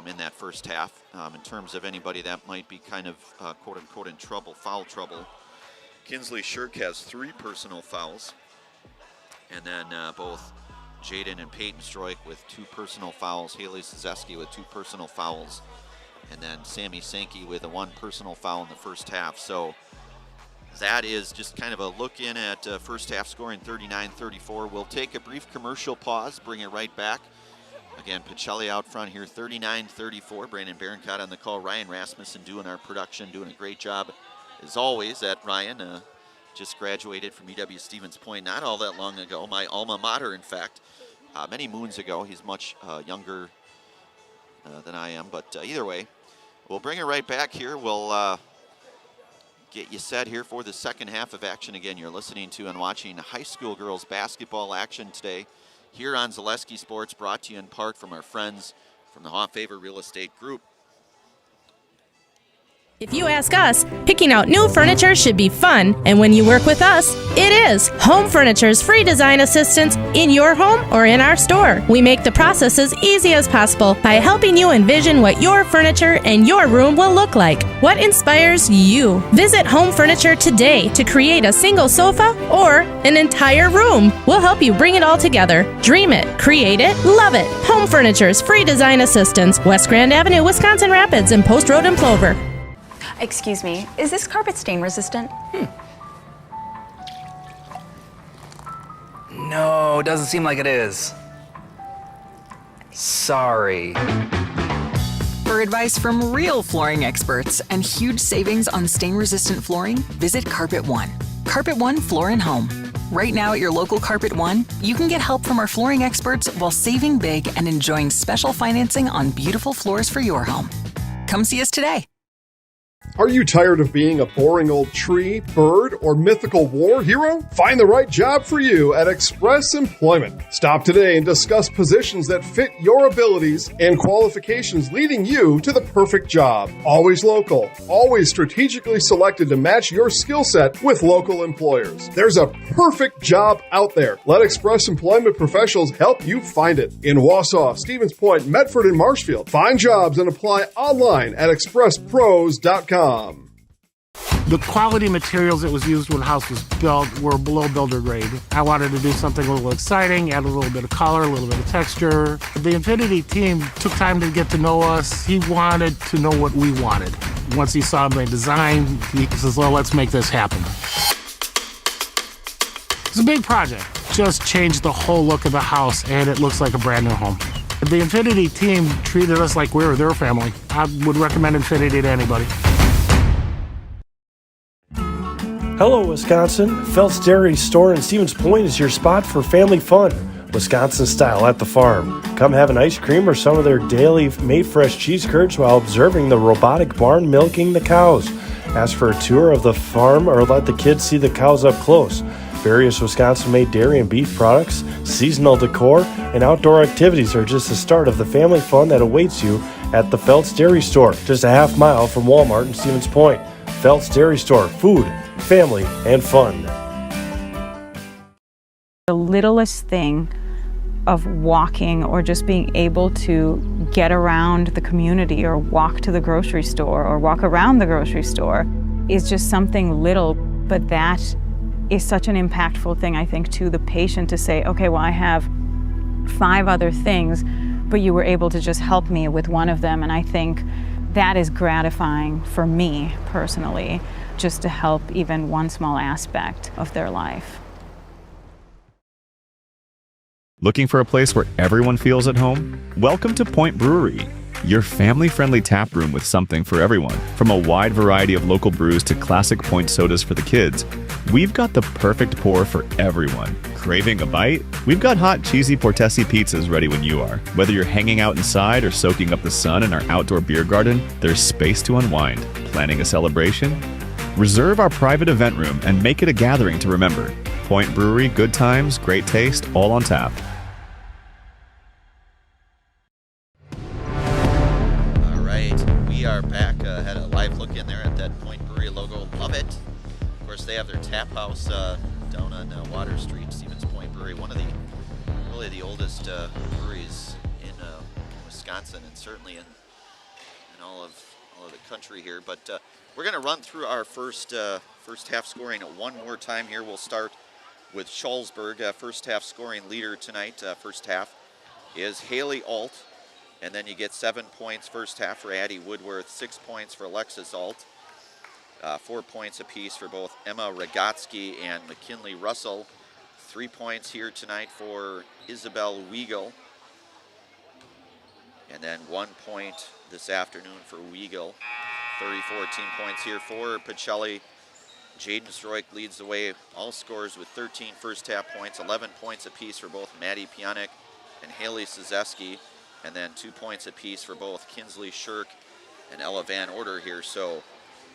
in that first half. In terms of anybody that might be kind of quote-unquote in trouble, foul trouble, Kinsley Shirk has 3 personal fouls. And then both Jaden and Peyton Stroik with 2 personal fouls, Haley Zazeski with 2 personal fouls, and then Sammy Sankey with a 1 personal foul in the first half. So that is just kind of a look in at first half scoring 39-34. We'll take a brief commercial pause, bring it right back. Again, Pacelli out front here, 39-34. Brandon Barincott on the call. Ryan Rasmussen doing our production, doing a great job as always at Ryan. Just graduated from UW Stevens Point not all that long ago, my alma mater, in fact, many moons ago. He's much younger than I am, but either way, we'll bring it right back here. We'll get you set here for the second half of action. Again, you're listening to and watching high school girls basketball action today here on Zaleski Sports, brought to you in part from our friends from the Haught Favor Real Estate Group. If you ask us, picking out new furniture should be fun, and when you work with us, it is. Home Furniture's free design assistance in your home or in our store. We make the process as easy as possible by helping you envision what your furniture and your room will look like. What inspires you? Visit Home Furniture today to create a single sofa or an entire room. We'll help you bring it all together. Dream it, create it, love it. Home Furniture's free design assistance, West Grand Avenue, Wisconsin Rapids, and Post Road in Plover. Excuse me, is this carpet stain resistant? No, doesn't seem like it is. Sorry. For advice from real flooring experts and huge savings on stain-resistant flooring, visit Carpet One. Carpet One Floor and Home. Right now at your local Carpet One, you can get help from our flooring experts while saving big and enjoying special financing on beautiful floors for your home. Come see us today. Are you tired of being a boring old tree, bird, or mythical war hero? Find the right job for you at Express Employment. Stop today and discuss positions that fit your abilities and qualifications, leading you to the perfect job. Always local, always strategically selected to match your skill set with local employers. There's a perfect job out there. Let Express Employment professionals help you find it. In Wausau, Stevens Point, Medford, and Marshfield. Find jobs and apply online at expresspros.com. The quality materials that was used when the house was built were below builder grade. I wanted to do something a little exciting, add a little bit of color, a little bit of texture. The Infinity team took time to get to know us. He wanted to know what we wanted. Once he saw my design, he says, well, let's make this happen. It's a big project. Just changed the whole look of the house, and it looks like a brand new home. The Infinity team treated us like we were their family. I would recommend Infinity to anybody. Hello, Wisconsin. Phelps Dairy Store in Stevens Point is your spot for family fun, Wisconsin style at the farm. Come have an ice cream or some of their daily made fresh cheese curds while observing the robotic barn milking the cows. Ask for a tour of the farm or let the kids see the cows up close. Various Wisconsin-made dairy and beef products, seasonal decor, and outdoor activities are just the start of the family fun that awaits you at the Phelps Dairy Store, just a half mile from Walmart in Stevens Point. Phelps Dairy Store, food, family, and fun. The littlest thing of walking or just being able to get around the community or walk to the grocery store or walk around the grocery store is just something little, but that is such an impactful thing, I think, to the patient to say, okay, well, I have 5 other things, but you were able to just help me with one of them. And I think that is gratifying for me personally, just to help even one small aspect of their life. Looking for a place where everyone feels at home? Welcome to Point Brewery, your family-friendly tap room with something for everyone. From a wide variety of local brews to classic Point sodas for the kids, we've got the perfect pour for everyone. Craving a bite? We've got hot, cheesy Portesi pizzas ready when you are. Whether you're hanging out inside or soaking up the sun in our outdoor beer garden, there's space to unwind. Planning a celebration? Reserve our private event room and make it a gathering to remember. Point Brewery, good times, great taste, all on tap. All right, we are back back. Had a live look in there at that Point Brewery logo. Love it. Of course, they have their tap house down on Water Street, Stevens Point Brewery, one of the really the oldest breweries in Wisconsin, and certainly in all of the country here. But we're going to run through our first half scoring one more time here. We'll start with Shullsburg. First half scoring leader tonight. First half is Haley Alt, and then you get 7 points first half for Addie Woodworth, 6 points for Alexis Alt, 4 points apiece for both Emma Rogotsky and McKinley Russell. 3 points here tonight for Isabel Weigel. And then 1 point this afternoon for Weigel. 14 points here for Pacelli. Jaden Stroik leads the way, all scores with 13 first half points, 11 points apiece for both Maddie Pionic and Haley Sizeski, and then 2 points apiece for both Kinsley Shirk and Ella Van Order here. So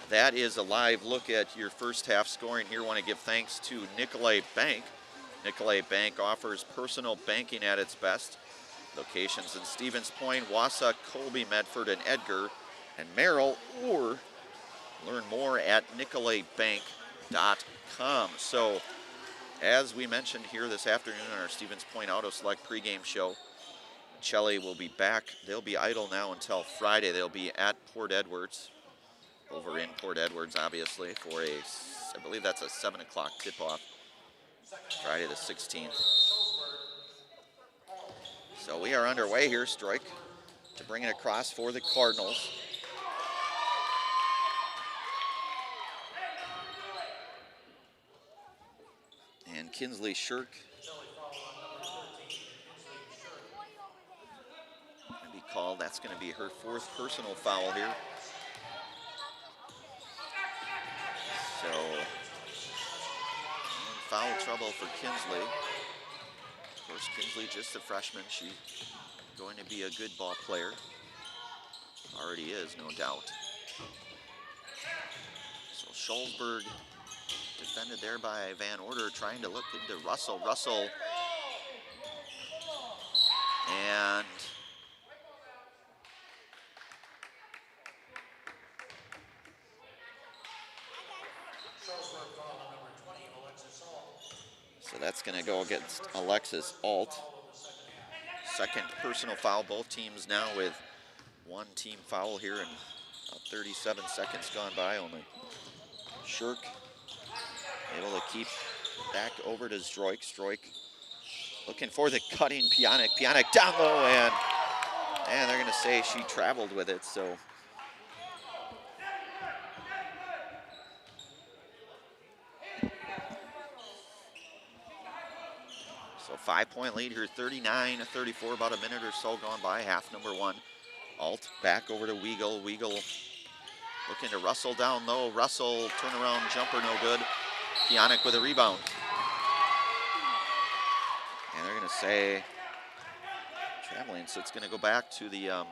that is a live look at your first half scoring here. Want to give thanks to Nicolay Bank. Nicolay Bank offers personal banking at its best. Locations in Stevens Point, Wausau, Colby, Medford, and Edgar, and Merrill, or learn more at nicolaybank.com. So, as we mentioned here this afternoon on our Stevens Point Auto Select pregame show, Pacelli will be back. They'll be idle now until Friday. They'll be at Port Edwards, over in Port Edwards, obviously, for I believe that's a 7 o'clock tip-off, Friday the 16th. So we are underway here. Stroik to bring it across for the Cardinals. And Kinsley Shirk going to be called. That's going to be her 4th personal foul here. So in foul trouble for Kinsley. Of course, Kinsley just a freshman. She's going to be a good ball player. Already is, no doubt. So Shullsburg defended there by Van Order, trying to look into Russell. Russell and so that's going to go against Alexis Alt. Second personal foul. Both teams now with 1 team foul here, and about 37 seconds gone by only. Shirk able to keep back over to Stroik. Stroik looking for the cutting Pionic. Pionic down low, and they're going to say she traveled with it. So So 5-point lead here, 39-34, about a minute or so gone by, half number 1. Alt back over to Weigel. Weigel looking to Russell down low. Russell turnaround jumper, no good. Pionic with a rebound. And they're going to say traveling, so it's going to go back to the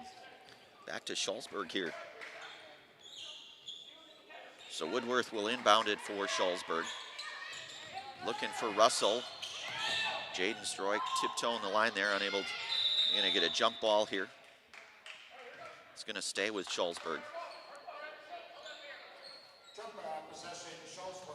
back to Shullsburg here. So Woodworth will inbound it for Shullsburg. Looking for Russell. Jaden Stroik tiptoeing the line there, unable. Going to get a jump ball here. It's going to stay with Shullsburg. Jump ball possessing Shullsburg.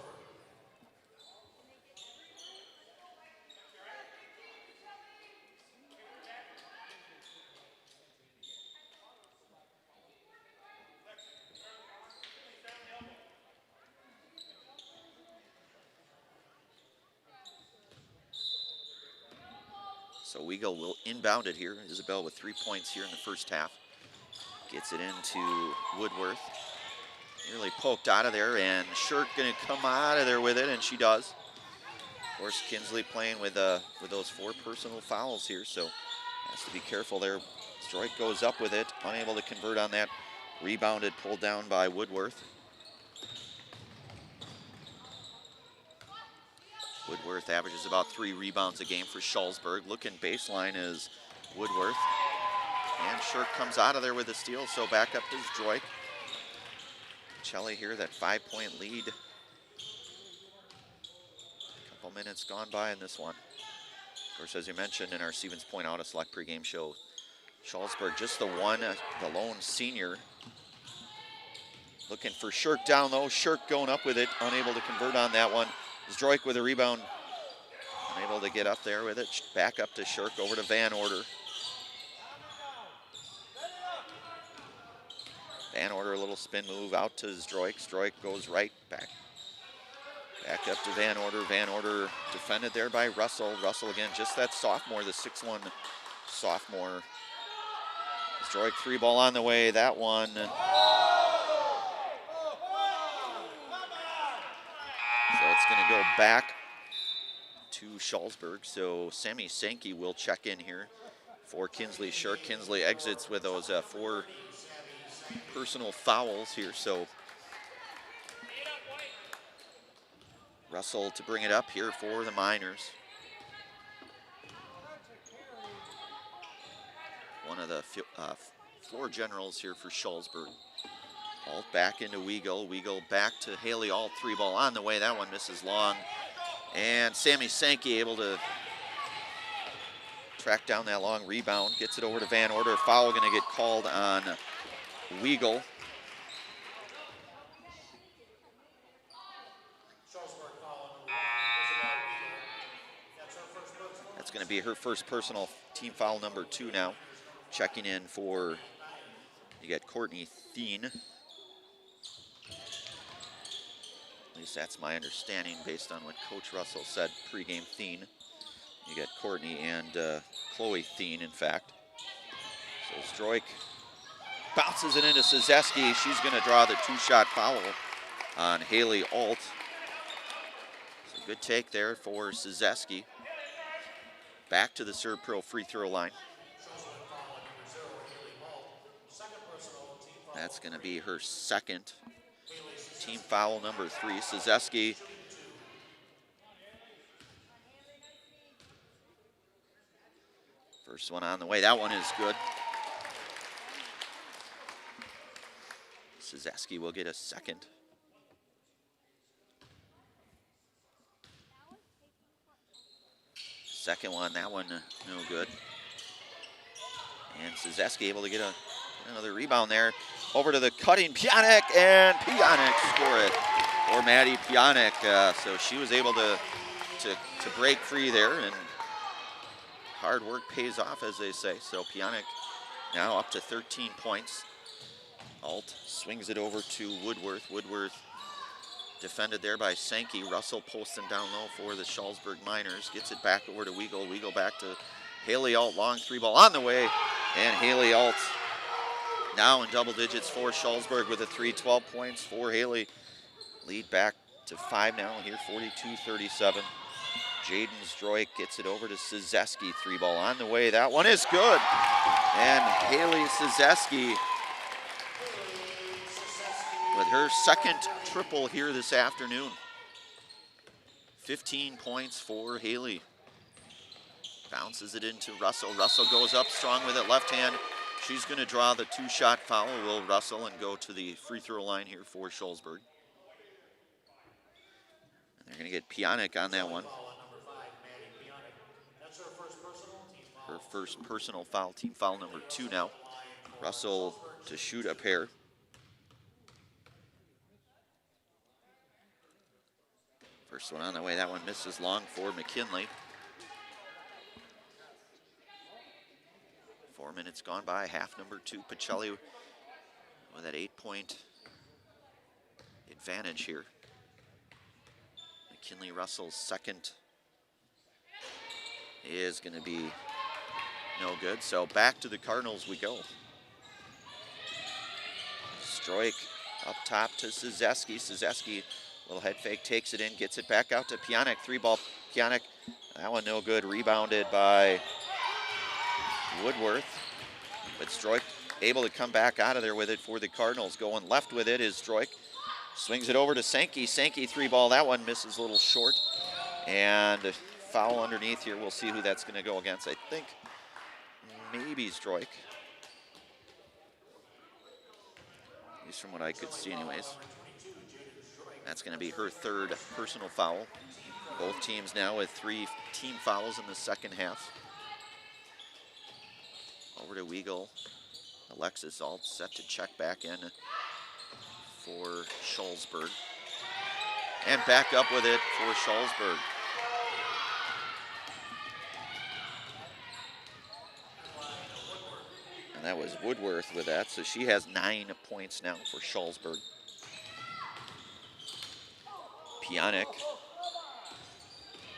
So Weigel will inbound it here. Isabel with 3 points here in the first half. Gets it into Woodworth. Nearly poked out of there, and Shirk going to come out of there with it, and she does. Of course, Kinsley playing with those 4 personal fouls here, so has to be careful there. Stroik goes up with it, unable to convert on that. Rebounded, pulled down by Woodworth. Woodworth averages about 3 rebounds a game for Shullsburg. Looking baseline is Woodworth. And Shirk comes out of there with a steal, so back up to Stroik. Pacelli here, that 5-point lead. A couple minutes gone by in this one. Of course, as you mentioned in our Stevens Point Auto Select pregame show, Shullsburg just the lone senior Looking for Shirk down low. Shirk going up with it, unable to convert on that one. Zdroik with a rebound, unable to get up there with it. Back up to Shirk, over to Van Order. Van Order, a little spin move out to Zdroik. Zdroik goes right, back up to Van Order. Van Order defended there by Russell. Russell again, just that sophomore, the 6'1" sophomore. Zdroik 3-ball on the way, that one. So it's gonna go back to Shullsburg. So Sammy Sankey will check in here for Kinsley Shirk. Kinsley exits with those 4 personal fouls here, so Russell to bring it up here for the Miners. One of the floor generals here for Shullsburg. Alt back into Weagle. Weagle back to Haley Alt, 3-ball on the way. That one misses long. And Sammy Sankey able to track down that long rebound. Gets it over to Van Order. Foul going to get called on Weagle. That's going to be her first personal, team foul number 2 now. Checking in for, you got Courtney Thien. At least that's my understanding based on what Coach Russell said pregame. Thien. You got Courtney and Chloe Thien, in fact. So Zdroik bounces it into Szyzeski. She's going to draw the 2-shot foul on Haley Alt. So good take there for Szyzeski. Back to the Serve Pro free throw line. That's going to be her second. Team foul number 3. Szyzeski. First one on the way. That one is good. Szyzeski will get a second. Second one, that one no good. And Szyzeski able to get another rebound there. Over to the cutting Pianek, and Pianek score it. Or Maddie Pianek. So she was able to break free there, and hard work pays off, as they say. So Pianek now up to 13 points. Alt swings it over to Woodworth. Woodworth defended there by Sankey. Russell posting down low for the Shullsburg Miners. Gets it back over to Weagle. Weagle back to Haley Alt. Long 3-ball on the way. And Haley Alt now in double digits for Shullsburg with a 3, 12 points for Haley. Lead back to 5 now here, 42-37. Jaden Zdroik gets it over to Szyzeski. 3-ball on the way. That one is good. And Haley Szyzeski with her second triple here this afternoon. 15 points for Haley. Bounces it into Russell. Russell goes up strong with it, left hand. She's going to draw the 2-shot foul, will Russell, and go to the free throw line here for Shullsburg. And they're going to get Pianek on that one. Her first personal foul, team foul number 2 now. Russell to shoot a pair. First one on the way, that one misses long for McKinley. 4 minutes gone by, half number 2. Pacelli with that 8-point advantage here. McKinley Russell's second is going to be no good. So back to the Cardinals we go. Zdroik up top to Szyzeski. Szyzeski, little head fake, takes it in, gets it back out to Pianek. 3-ball Pianek. That one no good. Rebounded by Woodworth. But Zdroik able to come back out of there with it for the Cardinals. Going left with it is Zdroik. Swings it over to Sankey. Sankey 3-ball. That one misses a little short. And foul underneath here. We'll see who that's going to go against. I think maybe Zdroik. At least from what I could see anyways. That's going to be her third personal foul. Both teams now with 3 team fouls in the second half. Over to Weagle. Alexis Alt set to check back in for Shullsburg. And back up with it for Shullsburg. And that was Woodworth with that, so she has 9 points now for Shullsburg. Pionic.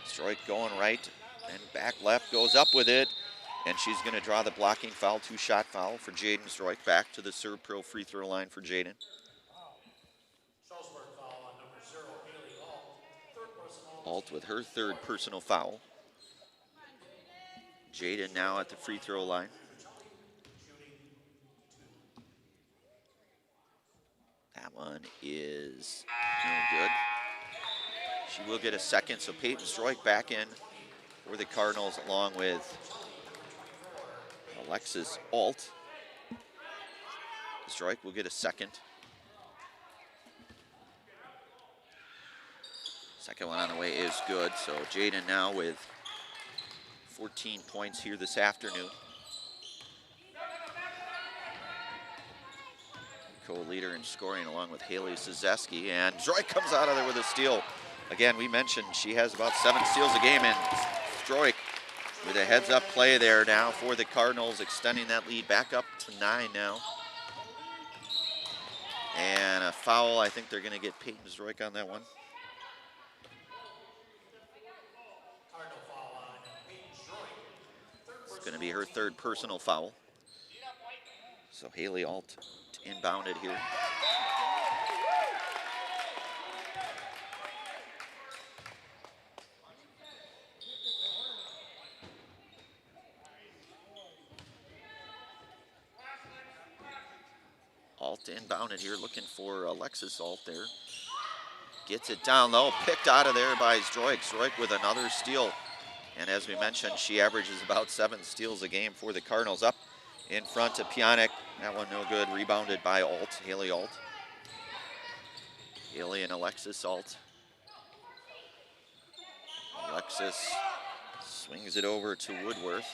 Stroik going right, and back left, goes up with it, and she's going to draw the blocking foul, 2-shot foul for Jaden Stroik. Back to the Serve Pro free throw line for Jaden. Alt with her 3rd personal foul. Jaden now at the free throw line. That one is no good. She will get a second, so Peyton Stroik back in for the Cardinals along with Alexis Alt. Stroik will get a second. Second one on the way is good, so Jaden now with 14 points here this afternoon. Co-leader in scoring along with Haley Zazeski, and Stroik comes out of there with a steal. Again, we mentioned she has about 7 steals a game, and Stroik with a heads-up play there now for the Cardinals, extending that lead back up to 9 now. And a foul, I think they're going to get Peyton Stroik on that one. It's going to be her 3rd personal foul. So Haley Alt inbounded here. Alt inbounded here, looking for Alexis Alt there. Gets it down low, picked out of there by Stroik. Stroik with another steal. And as we mentioned, she averages about 7 steals a game for the Cardinals. Up in front to Pionic. That one no good, rebounded by Alt, Haley Alt. Haley and Alexis Alt. Alexis swings it over to Woodworth.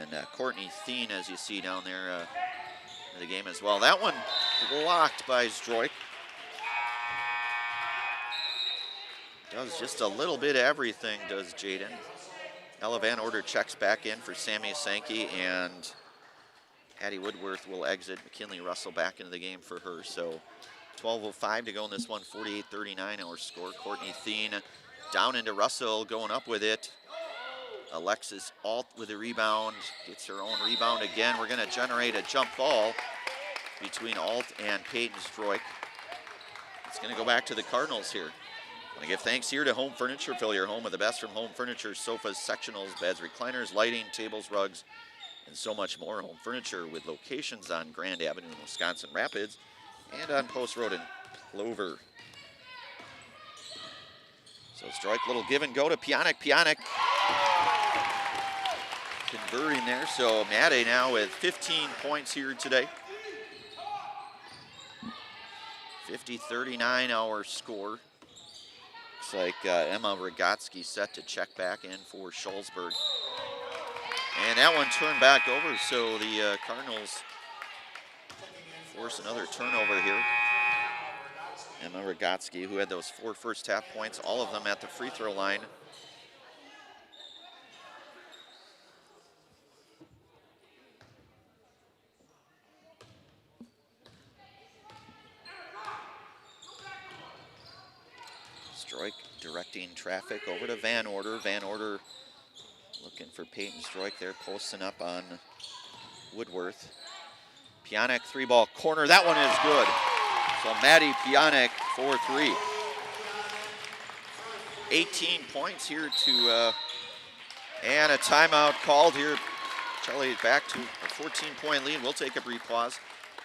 And Courtney Thien, as you see down there in the game as well. That one blocked by Stroik. Does just a little bit of everything, does Jaden. Ella Van Order checks back in for Sammy Sankey, and Addie Woodworth will exit. McKinley Russell back into the game for her. So 12:05 to go in this one, 48-39 our score. Courtney Thien down into Russell, going up with it. Alexis Alt with a rebound, gets her own rebound again. We're going to generate a jump ball between Alt and Peyton Stroik. It's going to go back to the Cardinals here. I want to give thanks here to Home Furniture. Fill your home with the best from Home Furniture: sofas, sectionals, beds, recliners, lighting, tables, rugs, and so much more. Home Furniture with locations on Grand Avenue in Wisconsin Rapids and on Post Road in Plover. So Stroik, little give and go to Pionic. Pionic converting there. So Maddie now with 15 points here today. 50-39 our score. Looks like Emma Rogotsky set to check back in for Shullsburg. And that one turned back over, so the Cardinals force another turnover here. Emma Rogotsky, who had those 4 first half points, all of them at the free throw line. Stroik directing traffic over to Van Order. Van Order looking for Peyton Stroik there, posting up on Woodworth. Pionic 3-ball corner, that one is good. So Maddie Pionic for 3. 18 points here to, and a timeout called here. Charlie back to a 14-point lead. We'll take a brief pause.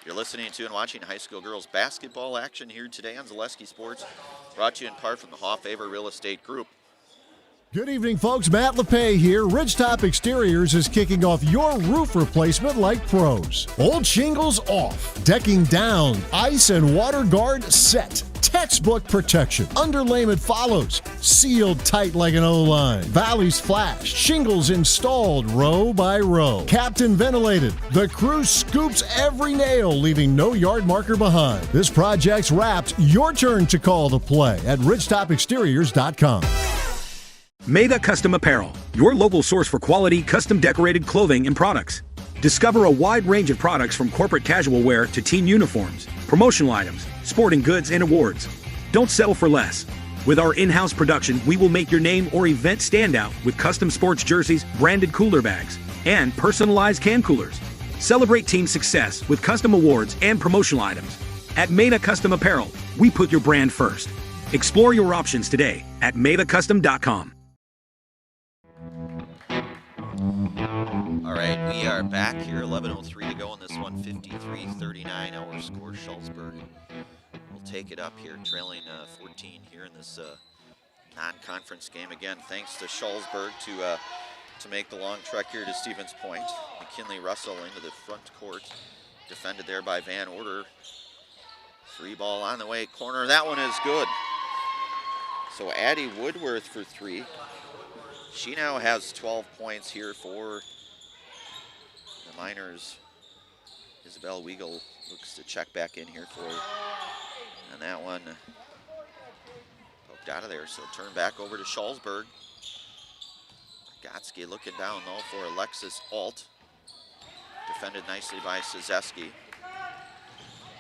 You're listening to and watching high school girls basketball action here today on Zaleski Sports. Brought to you in part from the Hoffavor Real Estate Group. Good evening, folks. Matt LePay here. Ridgetop Exteriors is kicking off your roof replacement like pros. Old shingles off, decking down, ice and water guard set. Textbook protection. Underlayment follows. Sealed tight like an O-line. Valleys flashed. Shingles installed row by row. Captain ventilated. The crew scoops every nail, leaving no yard marker behind. This project's wrapped. Your turn to call the play at ridgetopexteriors.com. Mega Custom Apparel, your local source for quality, custom decorated clothing and products. Discover a wide range of products from corporate casual wear to team uniforms, promotional items, sporting goods, and awards. Don't settle for less. With our in-house production, we will make your name or event stand out with custom sports jerseys, branded cooler bags, and personalized can coolers. Celebrate team success with custom awards and promotional items. At Mega Custom Apparel, we put your brand first. Explore your options today at MegaCustom.com. All right, we are back here. 11:03 to go in this one. 53-39 our score. Shullsburg will take it up here, trailing 14 here in this non-conference game. Again, thanks to Shullsburg to make the long trek here to Stevens Point. McKinley Russell into the front court, defended there by Van Order. Free ball on the way, corner. That one is good. So Addie Woodworth for three. She now has 12 points here for the Miners. Isabel Weigel looks to check back in here for her. And that one poked out of there. So turn back over to Shullsburg. Gotsky looking down though for Alexis Alt. Defended nicely by Szewski.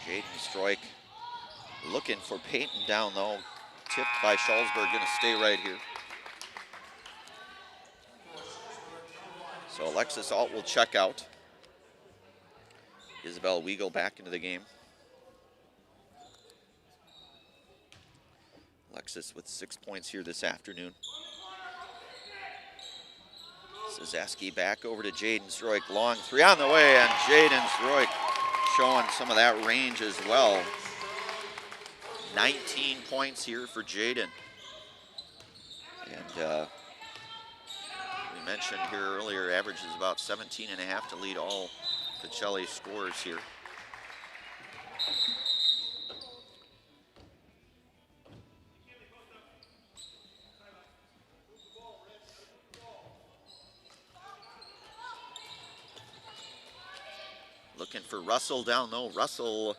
Jaden Stroik looking for Peyton down though. Tipped by Shullsburg, gonna stay right here. So Alexis Alt will check out. Isabel Weigel back into the game. Alexis with 6 points here this afternoon. Szewski back over to Jaden Stroik. Long three on the way, and Jaden Stroik showing some of that range as well. 19 points here for Jaden. And we mentioned here earlier, averages about 17.5 to lead all Pacelli scorers here. Looking for Russell down low. Russell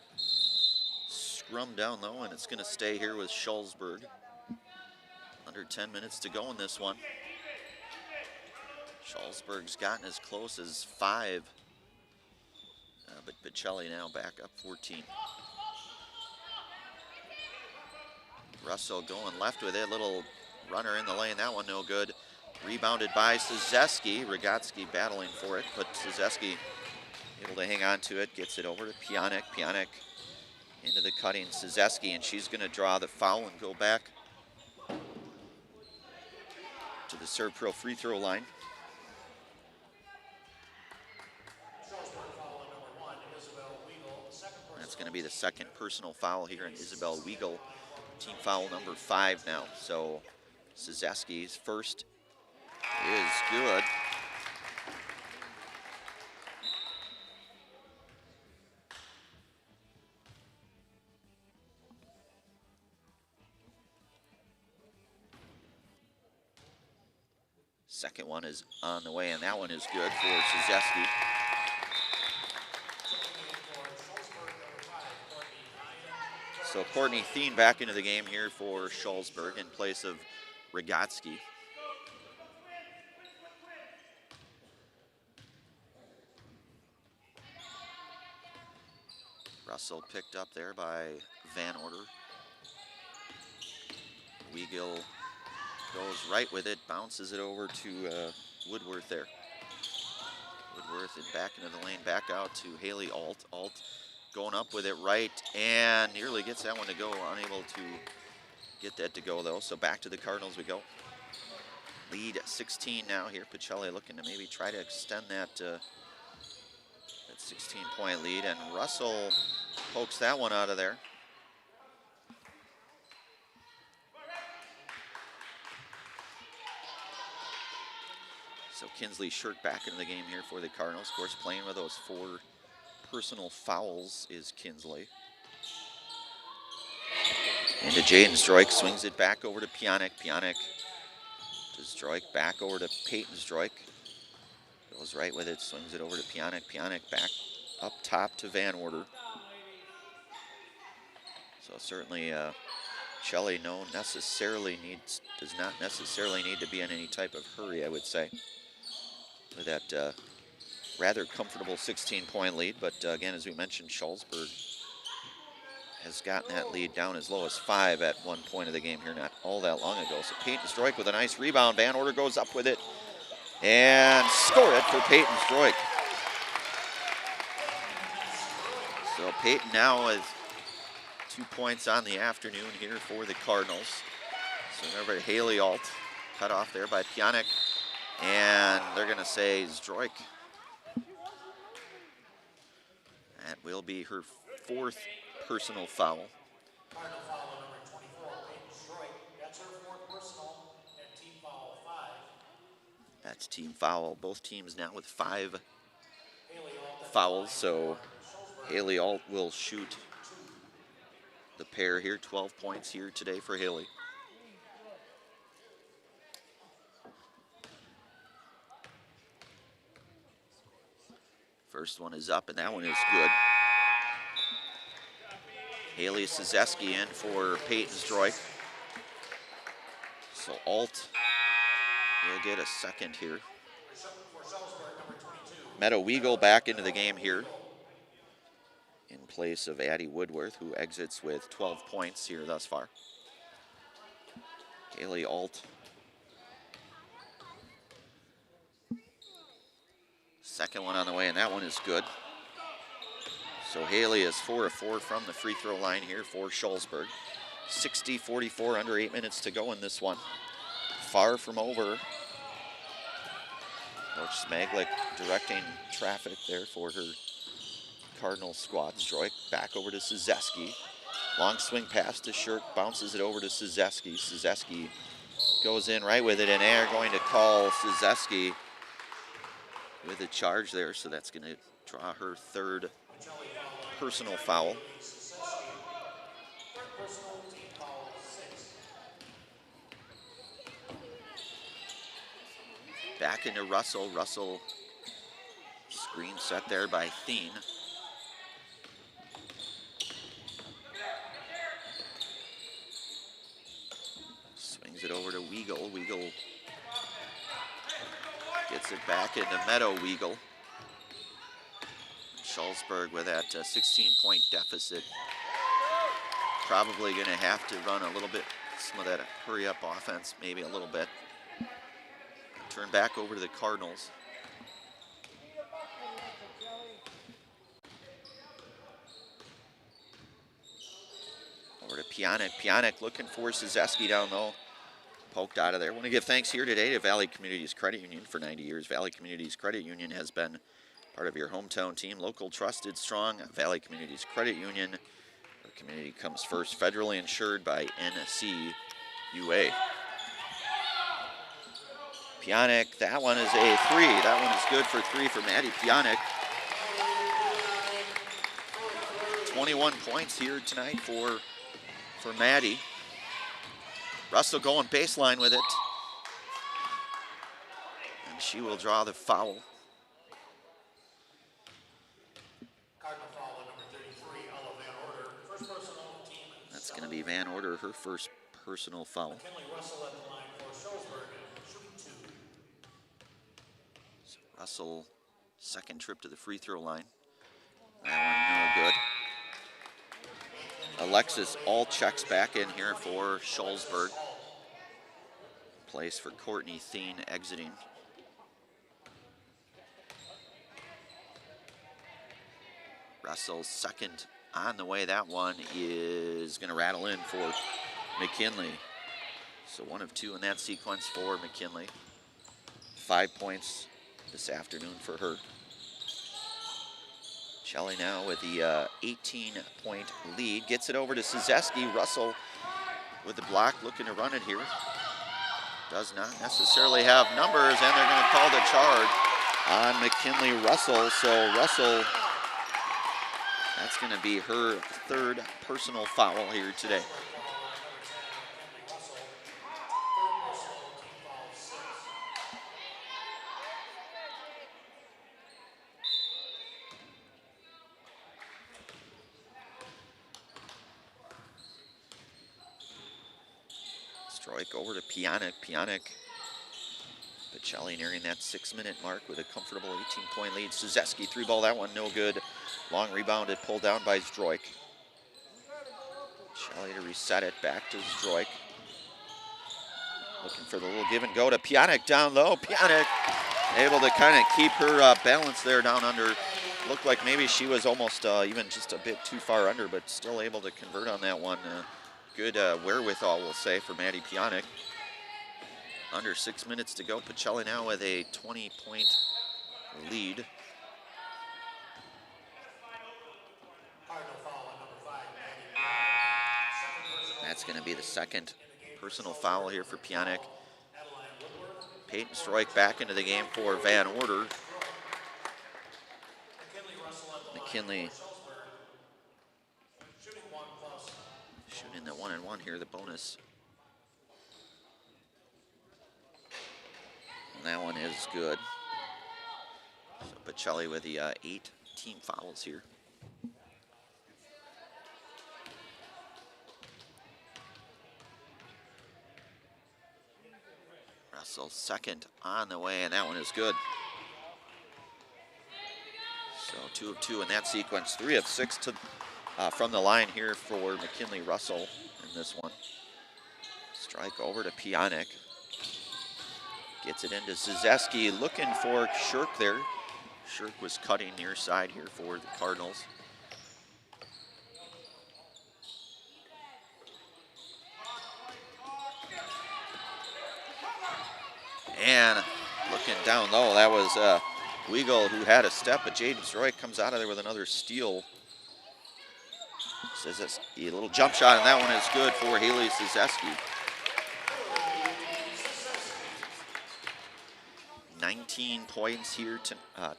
scrum down low, and it's going to stay here with Shullsburg. Under 10 minutes to go in this one. Shullsburg's gotten as close as 5, but Pacelli now back up 14. Russell going left with it, little runner in the lane, that one no good. Rebounded by Szewski. Rogatsky battling for it, but Szewski able to hang on to it, gets it over to Pionik. Pionik into the cutting Szewski, and she's gonna draw the foul and go back to the Serve Pro free throw line. That's going to be the second personal foul here in Isabel Weigel. Team foul number 5 now. So Szewski's first is good. Second one is on the way, and that one is good for Szewski. So Courtney Thien back into the game here for Shullsburg in place of Rogatsky. Russell picked up there by Van Order. Weigel goes right with it, bounces it over to Woodworth there. Woodworth and back into the lane, back out to Haley Alt. Alt going up with it right and nearly gets that one to go, unable to get that to go though. So back to the Cardinals we go. Lead 16 now here. Pacelli looking to maybe try to extend that 16-point lead, and Russell pokes that one out of there. So Kinsley Shirk back into the game here for the Cardinals. Of course, playing with those 4 personal fouls is Kinsley. Into Jaden Stroik, swings it back over to Pionik. Pionik to Stroik, back over to Peyton Stroik. Goes right with it, swings it over to Pionik. Pionik back up top to Van Order. So certainly Shelley does not necessarily need to be in any type of hurry, I would say, with that rather comfortable 16-point lead. But again, as we mentioned, Shullsburg has gotten that lead down as low as 5 at one point of the game here not all that long ago. So Peyton Stroik with a nice rebound. Van Order goes up with it and score it for Peyton Stroik. So Peyton now has 2 points on the afternoon here for the Cardinals. So remember, Haley Alt cut off there by Pionik, and they're going to say Stroik. That will be her 4th personal foul. Cardinal foul number 24, Peyton Stroik. That's her 4th personal and team foul 5. That's team foul. Both teams now with 5 fouls, so Haley Alt will shoot the pair here. 12 points here today for Haley. First one is up, and that one is good. Haley Szyzeski in for Peyton Stroik. So Alt will get a second here. Meadow Weagle back into the game here in place of Addie Woodworth, who exits with 12 points here thus far. Haley Alt. Second one on the way, and that one is good. So Haley is 4 of 4 from the free throw line here for Shullsburg. 60-44, under 8 minutes to go in this one. Far from over. Coach Smaglick directing traffic there for her Cardinal squad. Stroik back over to Szyzeski. Long swing pass to Shirk, bounces it over to Szyzeski. Szyzeski goes in right with it, and they're going to call Szyzeski with a charge there, so that's going to draw her 3rd personal foul. Back into Russell. Russell, screen set there by Thien. Swings it over to Weagle. Weagle gets it back into Meadow Weagle. Shullsburg with that 16-point deficit. Probably going to have to run a little bit, some of that hurry-up offense, maybe a little bit. Turn back over to the Cardinals. Over to Pionik. Pionik looking for Szyzeski down low. Poked out of there. I want to give thanks here today to Valley Communities Credit Union. For 90 years, Valley Communities Credit Union has been part of your hometown team. Local, trusted, strong. Valley Communities Credit Union. Our community comes first. Federally insured by NCUA. Pionik, that one is a 3. That one is good for 3 for Maddie Pionik. 21 points here tonight for Maddie. Russell going baseline with it. And she will draw the foul. Cardinal foul number 33, Ella Van Order. First personal team. That's going to be Van Order, her first personal foul. McKinley Russell at the line for Shullsburg, shooting 2. So Russell, second trip to the free throw line. That one no good. Alexis all checks back in here for Shullsburg. Place for Courtney Thien exiting. Russell's second on the way. That one is going to rattle in for McKinley. So 1 of 2 in that sequence for McKinley. 5 points this afternoon for her. Shelley now with the 18-point lead. Gets it over to Szyzeski. Russell with the block, looking to run it here. Does not necessarily have numbers, and they're going to call the charge on McKinley Russell. So Russell, that's going to be her 3rd personal foul here today. Strike over to Pionic. Pionic, Pacelli nearing that 6-minute mark with a comfortable 18-point lead. Suzeski, 3-ball, that one no good. Long rebounded, pulled down by Zdroik. Pacelli to reset it, back to Zdroik. Looking for the little give and go to Pionic down low. Pionic able to kind of keep her balance there down under. Looked like maybe she was almost even just a bit too far under, but still able to convert on that one. Good wherewithal, we'll say, for Maddie Pionic. Under 6 minutes to go. Pacelli now with a 20-point lead. That's going to be the second personal foul here for Pionic. Peyton Stroik back into the game for Van Order. McKinley shooting the 1-and-1 here, the bonus. And that one is good. So Pacelli with the 8 team fouls here. Russell second on the way, and that one is good. So 2 of 2 in that sequence. 3 of 6 to, from the line here for McKinley Russell in this one. Strike over to Pionic. Gets it into Suzeski, looking for Shirk there. Shirk was cutting near side here for the Cardinals. And looking down low, that was Weigel who had a step, but Jaden Zdroik comes out of there with another steal. Suzeski, a little jump shot, and that one is good for Haley Suzeski. 19 points here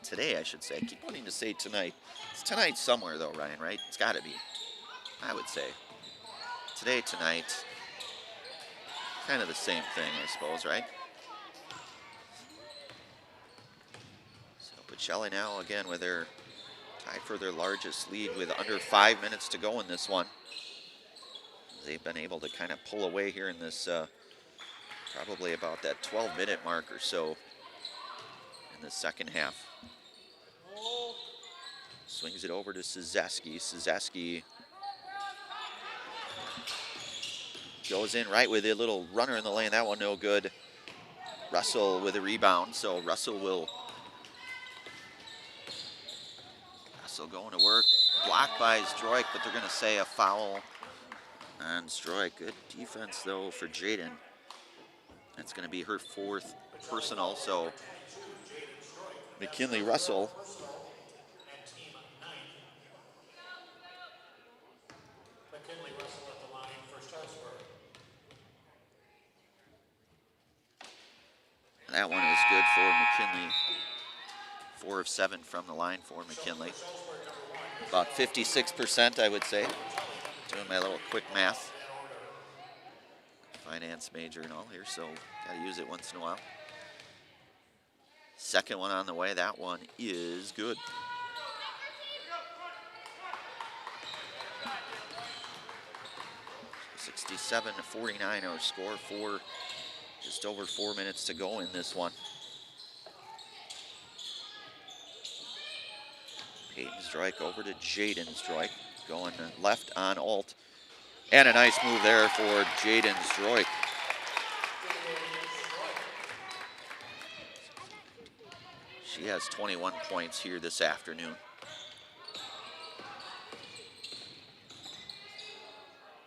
today, I should say. I keep wanting to say tonight. It's tonight somewhere though, Ryan, right? It's gotta be, I would say. Today, tonight, kind of the same thing, I suppose, right? Pacelli now again with their tied for their largest lead with under 5 minutes to go in this one. They've been able to kind of pull away here in this probably about that 12-minute mark or so in the second half. Swings it over to Suzeski. Suzeski goes in right with a little runner in the lane. That one no good. Russell with a rebound, so Russell will going to work. Blocked by Zdroik, but they're going to say a foul on Zdroik. Good defense, though, for Jaden. That's going to be her 4th personal, so McKinley Russell at the line for Shullsburg. That one is good for McKinley. 4 of 7 from the line for McKinley. About 56%, I would say. Doing my little quick math. Finance major and all here, so gotta use it once in a while. Second one on the way, that one is good. So 67-49 our score for just over 4 minutes to go in this one. Peyton Zdroik over to Jaden Zdroik, going left on Alt. And a nice move there for Jaden Zdroik. She has 21 points here this afternoon.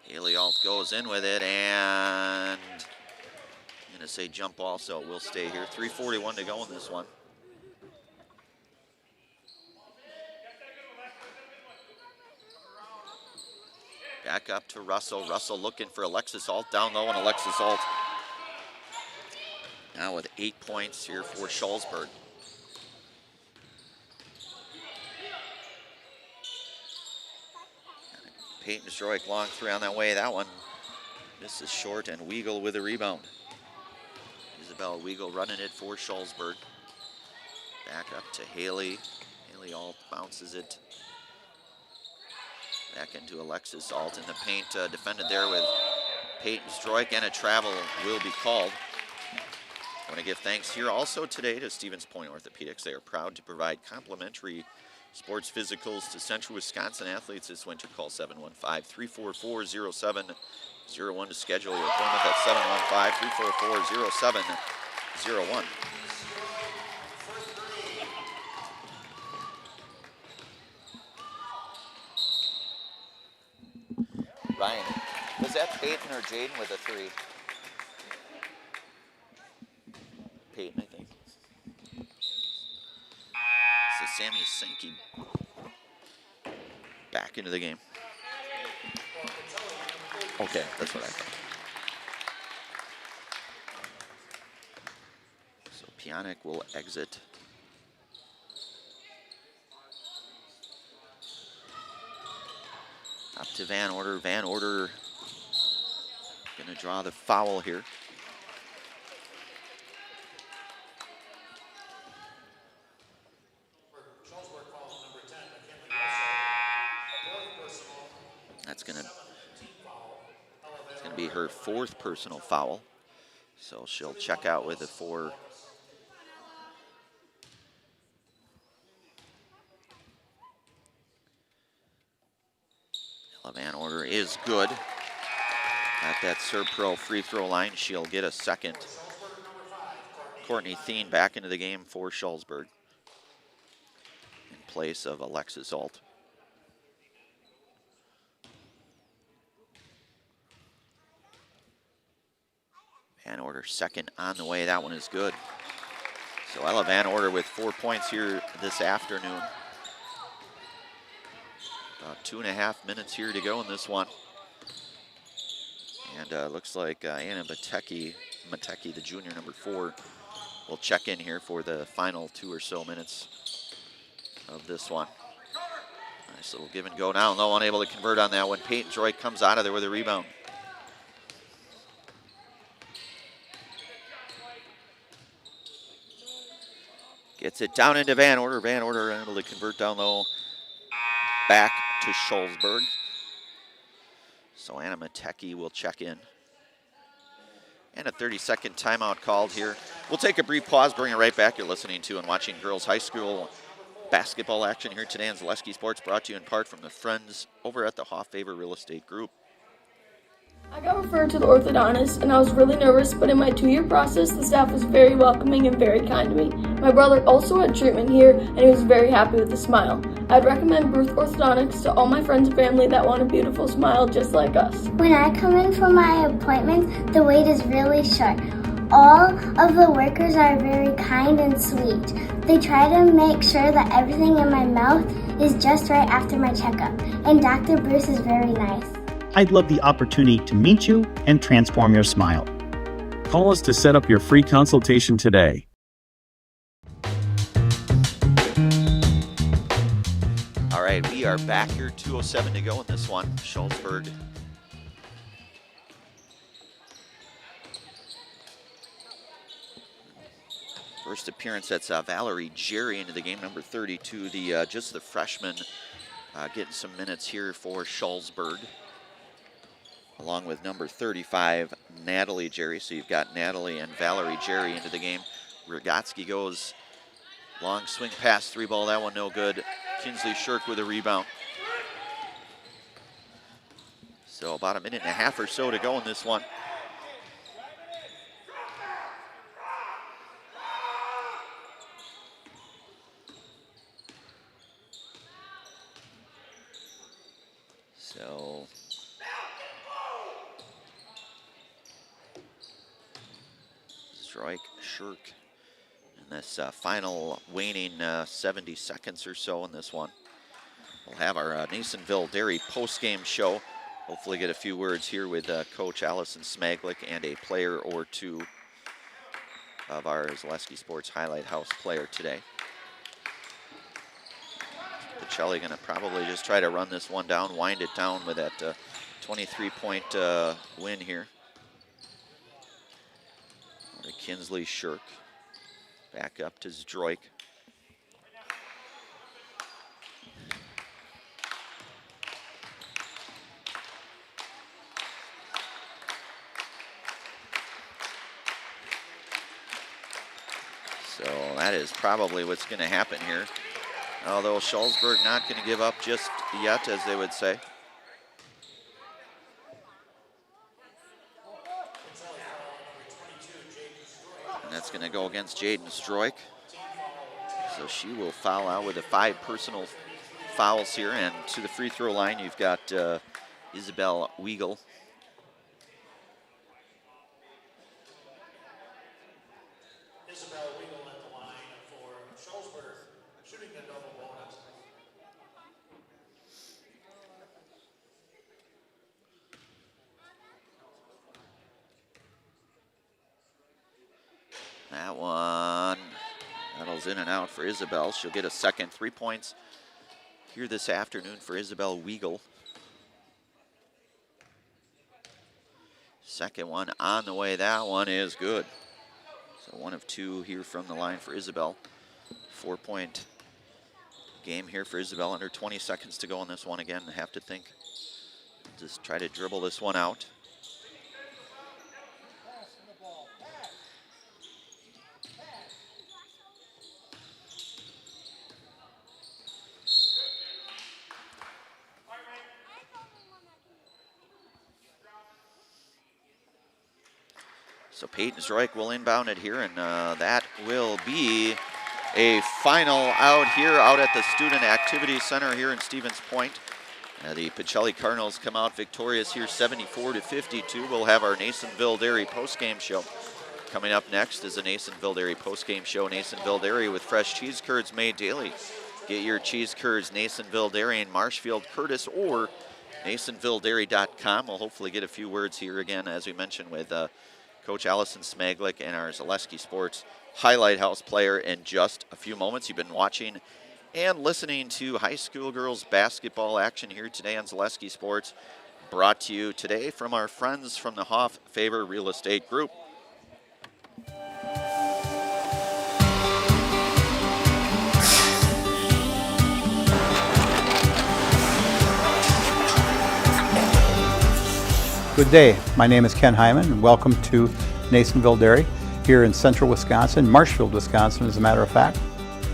Haley Alt goes in with it, and I'm going to say jump ball, so it will stay here. 3:41 to go in this one. Back up to Russell. Russell looking for Alexis Alt down low, and Alexis Alt now with 8 points here for Shullsburg. Peyton Zdroik, long 3 on that way. That one misses short, and Weigel with a rebound. Isabel Weigel running it for Shullsburg. Back up to Haley. Haley Alt bounces it back into Alexis Alt in the paint, defended there with Peyton Stroik, and a travel will be called. I want to give thanks here also today to Stevens Point Orthopedics. They are proud to provide complimentary sports physicals to Central Wisconsin athletes this winter. Call 715-344-0701 to schedule your appointment. That's 715-344-0701. Ryan, was that Peyton or Jaden with a 3? Peyton, I think. So Sammy Sankey back into the game. Okay, that's what I thought. So Pionic will exit. Up to Van Order. Van Order going to draw the foul here. That's going to be her 4th personal foul. So she'll check out with a 4. Van Order is good at that Serb Pro free throw line. She'll get a second. Courtney Thien back into the game for Shullsburg in place of Alexis Alt. Van Order second on the way. That one is good. So Ella Van Order with 4 points here this afternoon. About 2.5 minutes here to go in this one. And looks like Anna Matecki, the junior, number 4, will check in here for the final 2 or so minutes of this one. Nice little give and go now. No one able to convert on that one. Peyton Troy comes out of there with a rebound. Gets it down into Van Order. Van Order able to convert down low. Back to Shullsburg. So Anna Matecki will check in. And a 30-second timeout called here. We'll take a brief pause, bring it right back. You're listening to and watching girls high school basketball action here today on Zaleski Sports, brought to you in part from the friends over at the Hoff-Faber Real Estate Group. I got referred to the orthodontist, and I was really nervous, but in my 2-year process, the staff was very welcoming and very kind to me. My brother also had treatment here, and he was very happy with a smile. I'd recommend Bruce Orthodontics to all my friends and family that want a beautiful smile just like us. When I come in for my appointment, the wait is really short. All of the workers are very kind and sweet. They try to make sure that everything in my mouth is just right after my checkup, and Dr. Bruce is very nice. I'd love the opportunity to meet you and transform your smile. Call us to set up your free consultation today. All right, we are back here, 2:07 to go in this one. Shullsburg. First appearance, that's Valerie Jerry into the game, number 32, just the freshman, getting some minutes here for Shullsburg, along with number 35, Natalie Jerry. So you've got Natalie and Valerie Jerry into the game. Rogotsky goes long swing pass, 3-ball, that one no good. Kinsley Shirk with a rebound. So about a minute and a half or so to go in this one. So Strike, Shirk, in this final waning 70 seconds or so in this one. We'll have our Nasonville Dairy post-game show. Hopefully get a few words here with Coach Allison Smaglick and a player or two of our Zaleski Sports Highlight House player today. Pacelli going to probably just try to run this one down, wind it down with that 23-point win here. To Kinsley Shirk. Back up to Zdroik. That is probably what's going to happen here. Although Shullsburg not going to give up just yet, as they would say. And that's going to go against Jaden Stroik. So she will foul out with the 5 personal fouls here. And to the free throw line, you've got Isabel Weigel. Isabel Weigel at the line for Shullsburg, shooting the double bonus. That one rattles in and out for Isabel. She'll get a second 3 points here this afternoon for Isabel Weigel. Second one on the way. That one is good. So 1 of 2 here from the line for Isabel. 4-point game here for Isabel. Under 20 seconds to go on this one again. Have to think. Just try to dribble this one out. So Peyton Stroik will inbound it here, and that will be a final out here out at the Student Activity Center here in Stevens Point. The Pacelli Cardinals come out victorious here 74-52. We'll have our Nasonville Dairy postgame show. Coming up next is a Nasonville Dairy postgame show. Nasonville Dairy with fresh cheese curds made daily. Get your cheese curds, Nasonville Dairy in Marshfield, Curtis, or NasonvilleDairy.com. We'll hopefully get a few words here again, as we mentioned, with Coach Allison Smaglick and our Zaleski Sports Highlight House player in just a few moments. You've been watching and listening to high school girls basketball action here today on Zaleski Sports, brought to you today from our friends from the Hoff Favor Real Estate Group. Good day. My name is Ken Hyman, and welcome to Nasonville Dairy here in central Wisconsin, Marshfield, Wisconsin, as a matter of fact.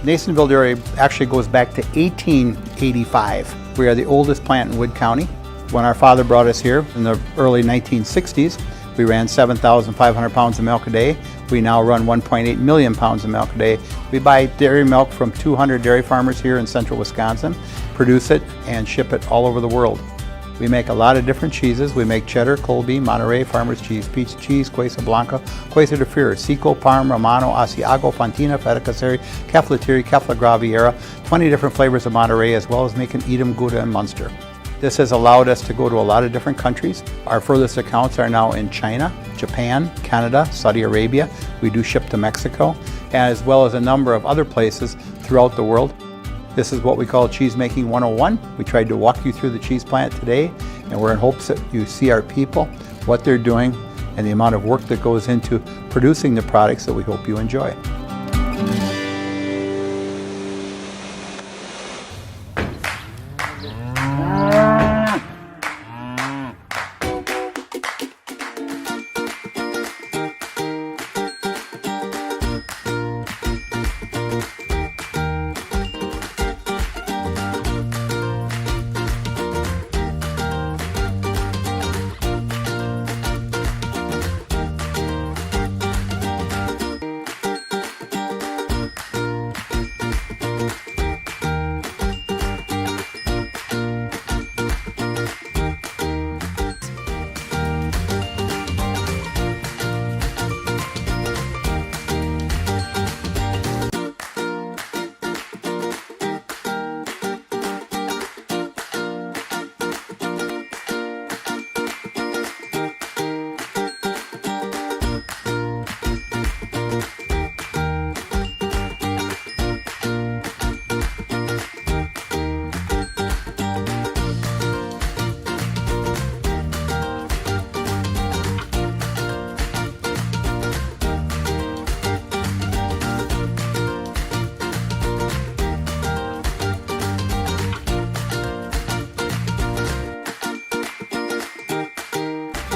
Nasonville Dairy actually goes back to 1885. We are the oldest plant in Wood County. When our father brought us here in the early 1960s, we ran 7,500 pounds of milk a day. We now run 1.8 million pounds of milk a day. We buy dairy milk from 200 dairy farmers here in central Wisconsin, produce it, and ship it all over the world. We make a lot of different cheeses. We make cheddar, Colby, Monterey, Farmer's Cheese, Peach Cheese, Quesa Blanca, Quesa de Freer, Seco, Parm, Romano, Asiago, Fontina, Feta Caseri, Caflatiri, Cafla Graviera, 20 different flavors of Monterey, as well as making Edam, Gouda, and Munster. This has allowed us to go to a lot of different countries. Our furthest accounts are now in China, Japan, Canada, Saudi Arabia. We do ship to Mexico, as well as a number of other places throughout the world. This is what we call Cheese Making 101. We tried to walk you through the cheese plant today, and we're in hopes that you see our people, what they're doing, and the amount of work that goes into producing the products that we hope you enjoy.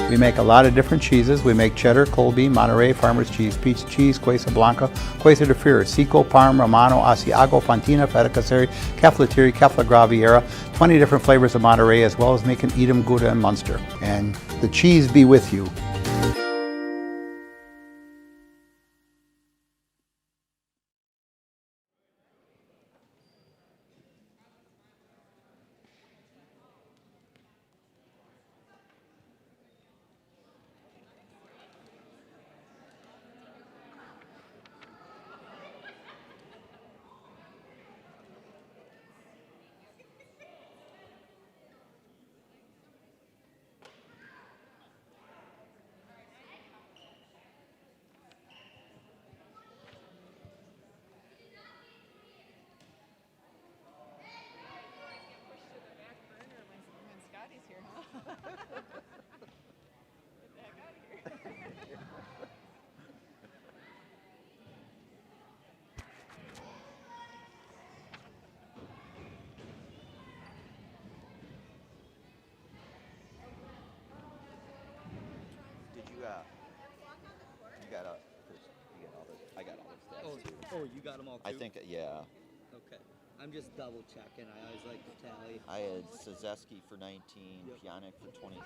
We make a lot of different cheeses. We make cheddar, Colby, Monterey, Farmer's Cheese, Peach Cheese, Quesa Blanca, Quesa de Fir, Seco, Parm, Romano, Asiago, Fontina, Feta Caseri, Caflateri, Cafla Graviera, 20 different flavors of Monterey, as well as making Edam, Gouda, and Munster. And the cheese be with you. Oh, you got them all too? I think, yeah. Okay. I'm just double checking. I always like to tally. I had Sazeski for 19, Pionik for 23,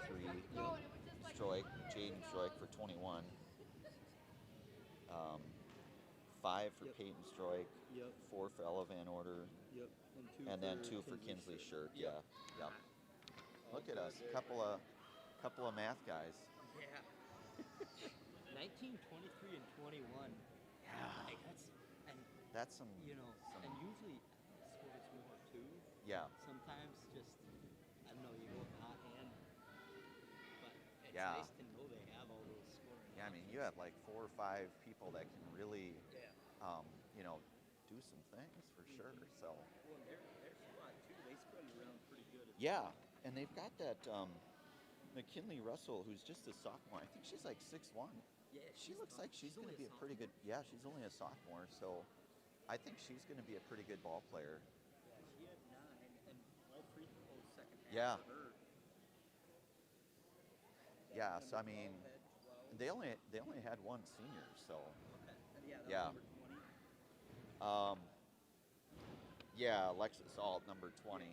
Stroik, Jaden Stroik for 21, 5 for Peyton Stroik, 4 for Ella Van Order, and then 2 for Kinsley Shirt. Yeah. Yep. Look at us, couple of math guys. Yeah. 19, 23, and 21. Yeah. Like that's some. You know, and usually scores more too. Yeah. Sometimes just, I don't know, you go with hot hand. But it's nice to know they have all those scoring. Yeah, I mean, you have like 4 or 5 people that can really, you know, do some things for sure. So. Well, their squad too, they spread it around pretty good. Yeah, and they've got that McKinley Russell, who's just a sophomore. I think she's like 6'1". Yeah, she looks like she's going to be a pretty good. Yeah, she's only a sophomore, so I think she's going to be a pretty good ball player. Yeah, she had 9 and all free throws second half. Yeah. For her. Yeah, so I mean, they only had 1 senior, so. Okay. Yeah. Number 20. Yeah, Alexis Alt, number 20,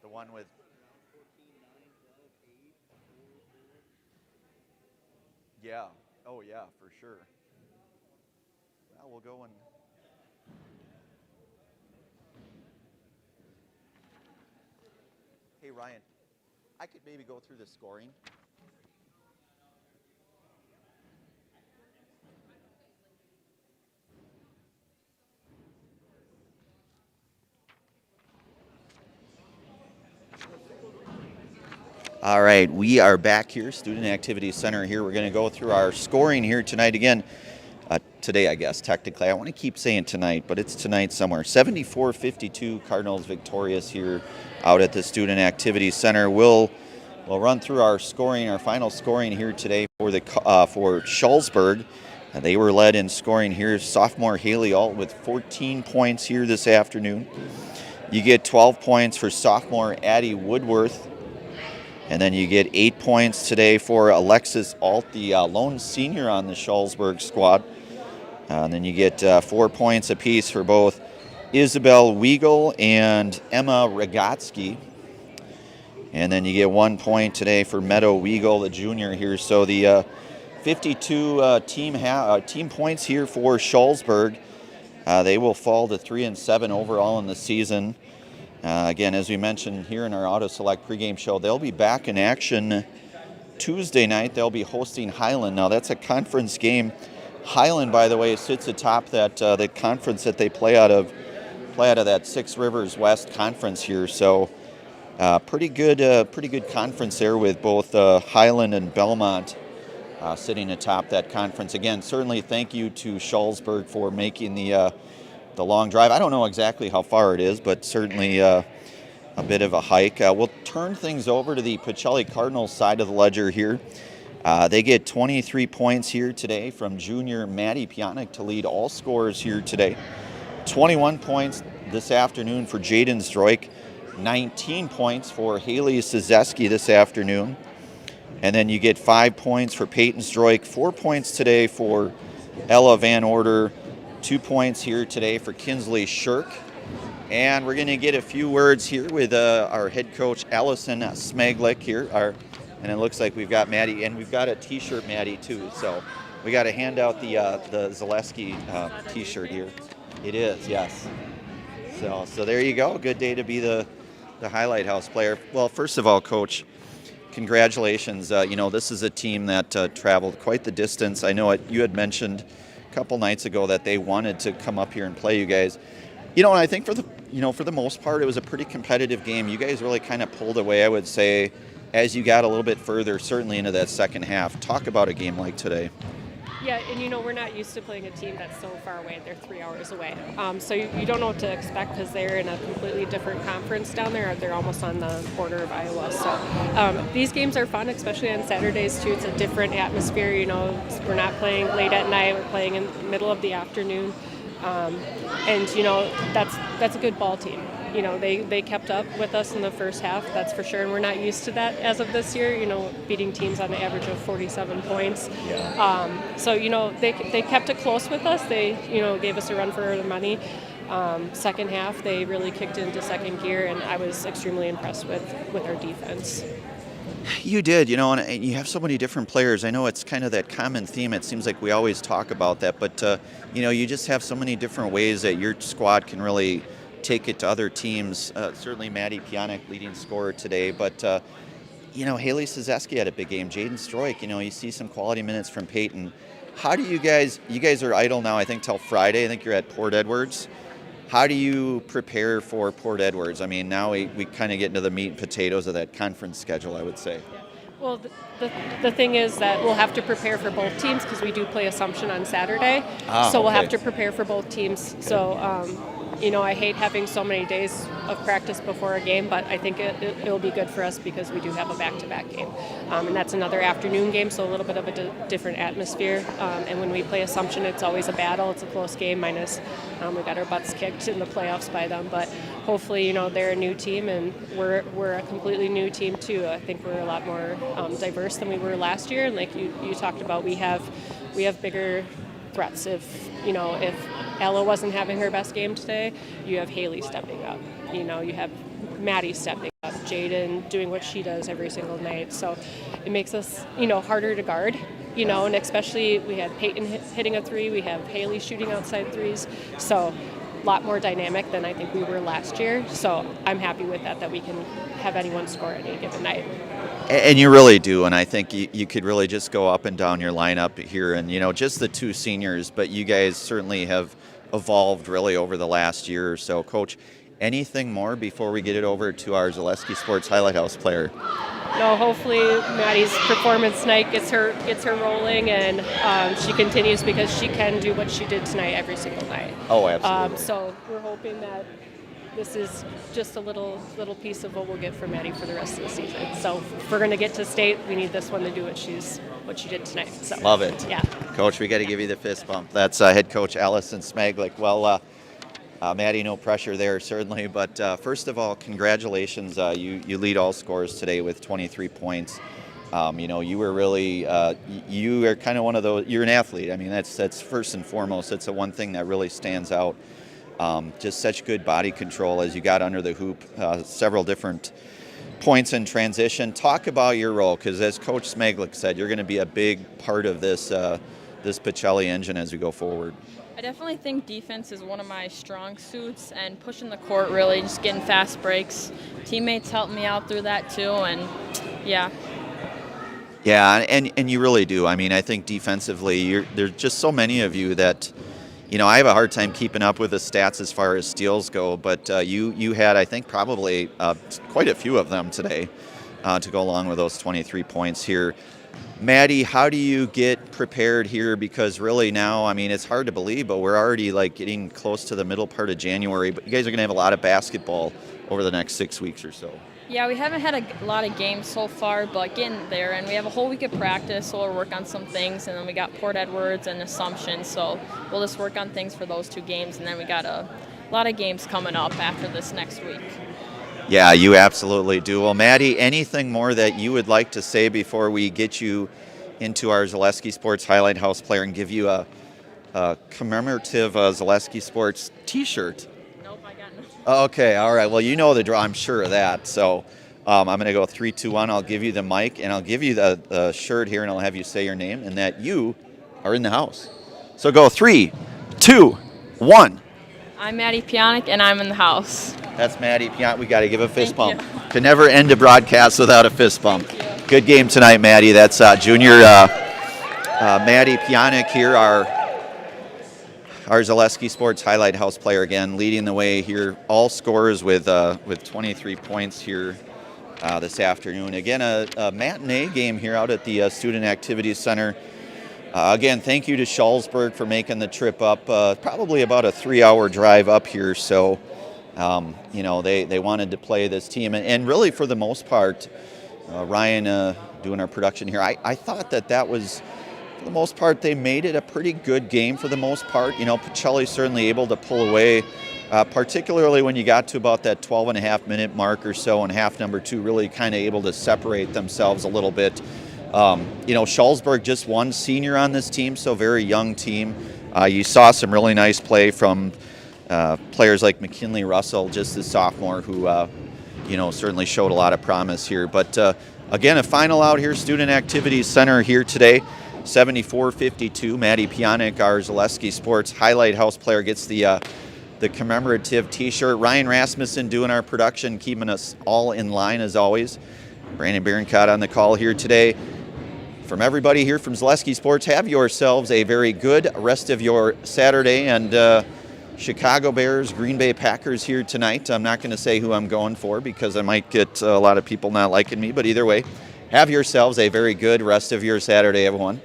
the one with. 14, 9, 12, 8, 4, 4. Yeah. Oh yeah, for sure. Well, we'll go and. Hey Ryan, I could maybe go through the scoring. All right, we are back here, Student Activity Center here. We're going to go through our scoring here tonight again. Today, I guess, technically. I want to keep saying tonight, but it's tonight somewhere. 74-52, Cardinals victorious here out at the Student Activity Center. We'll run through our scoring, our final scoring here today for Shullsburg. They were led in scoring here. Sophomore Haley Alt with 14 points here this afternoon. You get 12 points for sophomore Addie Woodworth. And then you get 8 points today for Alexis Alt, the lone senior on the Shullsburg squad. And then you get 4 points apiece for both Isabel Weigel and Emma Ragatsky. And then you get 1 point today for Meadow Weigel, the junior here. So the 52 team points here for Shullsburg. They will fall to 3-7 overall in the season. Again, as we mentioned here in our Auto Select pregame show, they'll be back in action Tuesday night. They'll be hosting Highland. Now, that's a conference game. Highland, by the way, sits atop that the conference that they play out of that Six Rivers West Conference here. So, pretty good conference there with both Highland and Belmont sitting atop that conference. Again, certainly thank you to Shullsburg for making the long drive. I don't know exactly how far it is, but certainly a bit of a hike. We'll turn things over to the Pacelli Cardinals side of the ledger here. They get 23 points here today from junior Maddie Pionik to lead all scorers here today. 21 points this afternoon for Jaden Stroik. 19 points for Haley Sazeski this afternoon. And then you get 5 points for Peyton Stroik, 4 points today for Ella Van Order, 2 points here today for Kinsley Shirk. And we're going to get a few words here with our head coach, Allison Smaglik here. And it looks like we've got Maddie, and we've got a T-shirt Maddie too. So we got to hand out the Zaleski T-shirt here. It is, yes. So there you go. Good day to be the Highlight House player. Well, first of all, Coach, congratulations. This is a team that traveled quite the distance. I know you had mentioned a couple nights ago that they wanted to come up here and play you guys. And I think for the most part, it was a pretty competitive game. You guys really kind of pulled away, I would say, as you got a little bit further, certainly into that second half. Talk about a game like today. Yeah, and we're not used to playing a team that's so far away. They're 3 hours away. So you don't know what to expect because they're in a completely different conference down there. They're almost on the border of Iowa. So these games are fun, especially on Saturdays too. It's a different atmosphere. We're not playing late at night. We're playing in the middle of the afternoon. And that's a good ball team. They kept up with us in the first half, that's for sure, and we're not used to that as of this year, beating teams on an average of 47 points. Yeah. So they kept it close with us. They gave us a run for the money. Second half, they really kicked into second gear, and I was extremely impressed with our defense. You did, and you have so many different players. I know it's kind of that common theme. It seems like we always talk about that, but you just have so many different ways that your squad can really take it to other teams. Certainly Maddie Pionik, leading scorer today, but Haley Szyzeski had a big game. Jaden Stroik, you see some quality minutes from Peyton. How do you guys are idle now, I think, till Friday. I think you're at Port Edwards. How do you prepare for Port Edwards? I mean, now we kind of get into the meat and potatoes of that conference schedule, I would say. Yeah. Well, the thing is that we'll have to prepare for both teams because we do play Assumption on Saturday. So we'll have to prepare for both teams. So, I hate having so many days of practice before a game, but I think it'll be good for us because we do have a back-to-back game. And that's another afternoon game, so a little bit of a different atmosphere. And when we play Assumption, it's always a battle. It's a close game, minus we got our butts kicked in the playoffs by them. But hopefully, they're a new team, and we're a completely new team, too. I think we're a lot more diverse than we were last year. And like you talked about, we have bigger threats. If Ella wasn't having her best game today, you have Haley stepping up. You have Maddie stepping up, Jaden doing what she does every single night. So it makes us, harder to guard, and especially we had Peyton hitting a three, we have Haley shooting outside threes. So a lot more dynamic than I think we were last year. So I'm happy with that we can have anyone score any given night. And you really do, and I think you could really just go up and down your lineup here, and just the two seniors, but you guys certainly have evolved really over the last year or so. Coach, anything more before we get it over to our Zaleski Sports Highlight House player? No, hopefully Maddie's performance tonight gets her rolling, and she continues because she can do what she did tonight every single night. Oh, absolutely. So we're hoping that this is just a little piece of what we'll get from Maddie for the rest of the season. So if we're going to get to state, we need this one to do what she did tonight. So love it. Yeah. Coach, we got to give you the fist bump. That's head coach Allison Smaglik. Well, Maddie, no pressure there, certainly. But first of all, congratulations. You lead all scorers today with 23 points. You were really, you are kind of one of those, you're an athlete. I mean, that's first and foremost. It's the one thing that really stands out. Just such good body control as you got under the hoop, several different points in transition. Talk about your role, because as Coach Smaglik said, you're going to be a big part of this Pacelli engine as we go forward. I definitely think defense is one of my strong suits, and pushing the court, really, just getting fast breaks. Teammates help me out through that too, and yeah. Yeah, and you really do. I mean, I think defensively, there's just so many of you that, I have a hard time keeping up with the stats as far as steals go, but you had, I think, probably quite a few of them today to go along with those 23 points here. Maddie, how do you get prepared here? Because really now, I mean, it's hard to believe, but we're already getting close to the middle part of January, but you guys are going to have a lot of basketball over the next 6 weeks or so. Yeah, we haven't had a lot of games so far, but getting there, and we have a whole week of practice, so we'll work on some things, and then we got Port Edwards and Assumption, so we'll just work on things for those two games, and then we got a lot of games coming up after this next week. Yeah, you absolutely do. Well, Maddie, anything more that you would like to say before we get you into our Zaleski Sports Highlight House player and give you a commemorative Zaleski Sports t-shirt? Nope, I got nothing. Okay, all right. Well, you know the draw. I'm sure of that. So I'm going to go 3, 2, 1. I'll give you the mic, and I'll give you the shirt here, and I'll have you say your name and that you are in the house. So go 3, 2, 1. I'm Maddie Pionic, and I'm in the house. That's Maddie Pionic. We got to give a fist bump. Could never end a broadcast without a fist bump. Good game tonight, Maddie. That's junior Maddie Pionic here, our Zaleski Sports Highlight House player again, leading the way here. All scorers with 23 points here this afternoon. Again, a matinee game here out at the Student Activities Center. Again, thank you to Shullsburg for making the trip up. Probably about a 3-hour drive up here. So, they wanted to play this team. And really, for the most part, Ryan doing our production here, I thought that was, for the most part, they made it a pretty good game for the most part. Pacelli certainly able to pull away, particularly when you got to about that 12.5-minute mark or so, and half number 2 really kind of able to separate themselves a little bit. Shullsburg just one senior on this team, so very young team. You saw some really nice play from players like McKinley Russell, just the sophomore, who certainly showed a lot of promise here. But again, a final out here, Student Activities Center here today, 74-52. Maddie Pionic, our Zaleski Sports Highlight House player, gets the commemorative T-shirt. Ryan Rasmussen doing our production, keeping us all in line as always. Brandon Barincott on the call here today. From everybody here from Zaleski Sports, have yourselves a very good rest of your Saturday. And Chicago Bears, Green Bay Packers here tonight. I'm not going to say who I'm going for because I might get a lot of people not liking me, but either way, have yourselves a very good rest of your Saturday, everyone.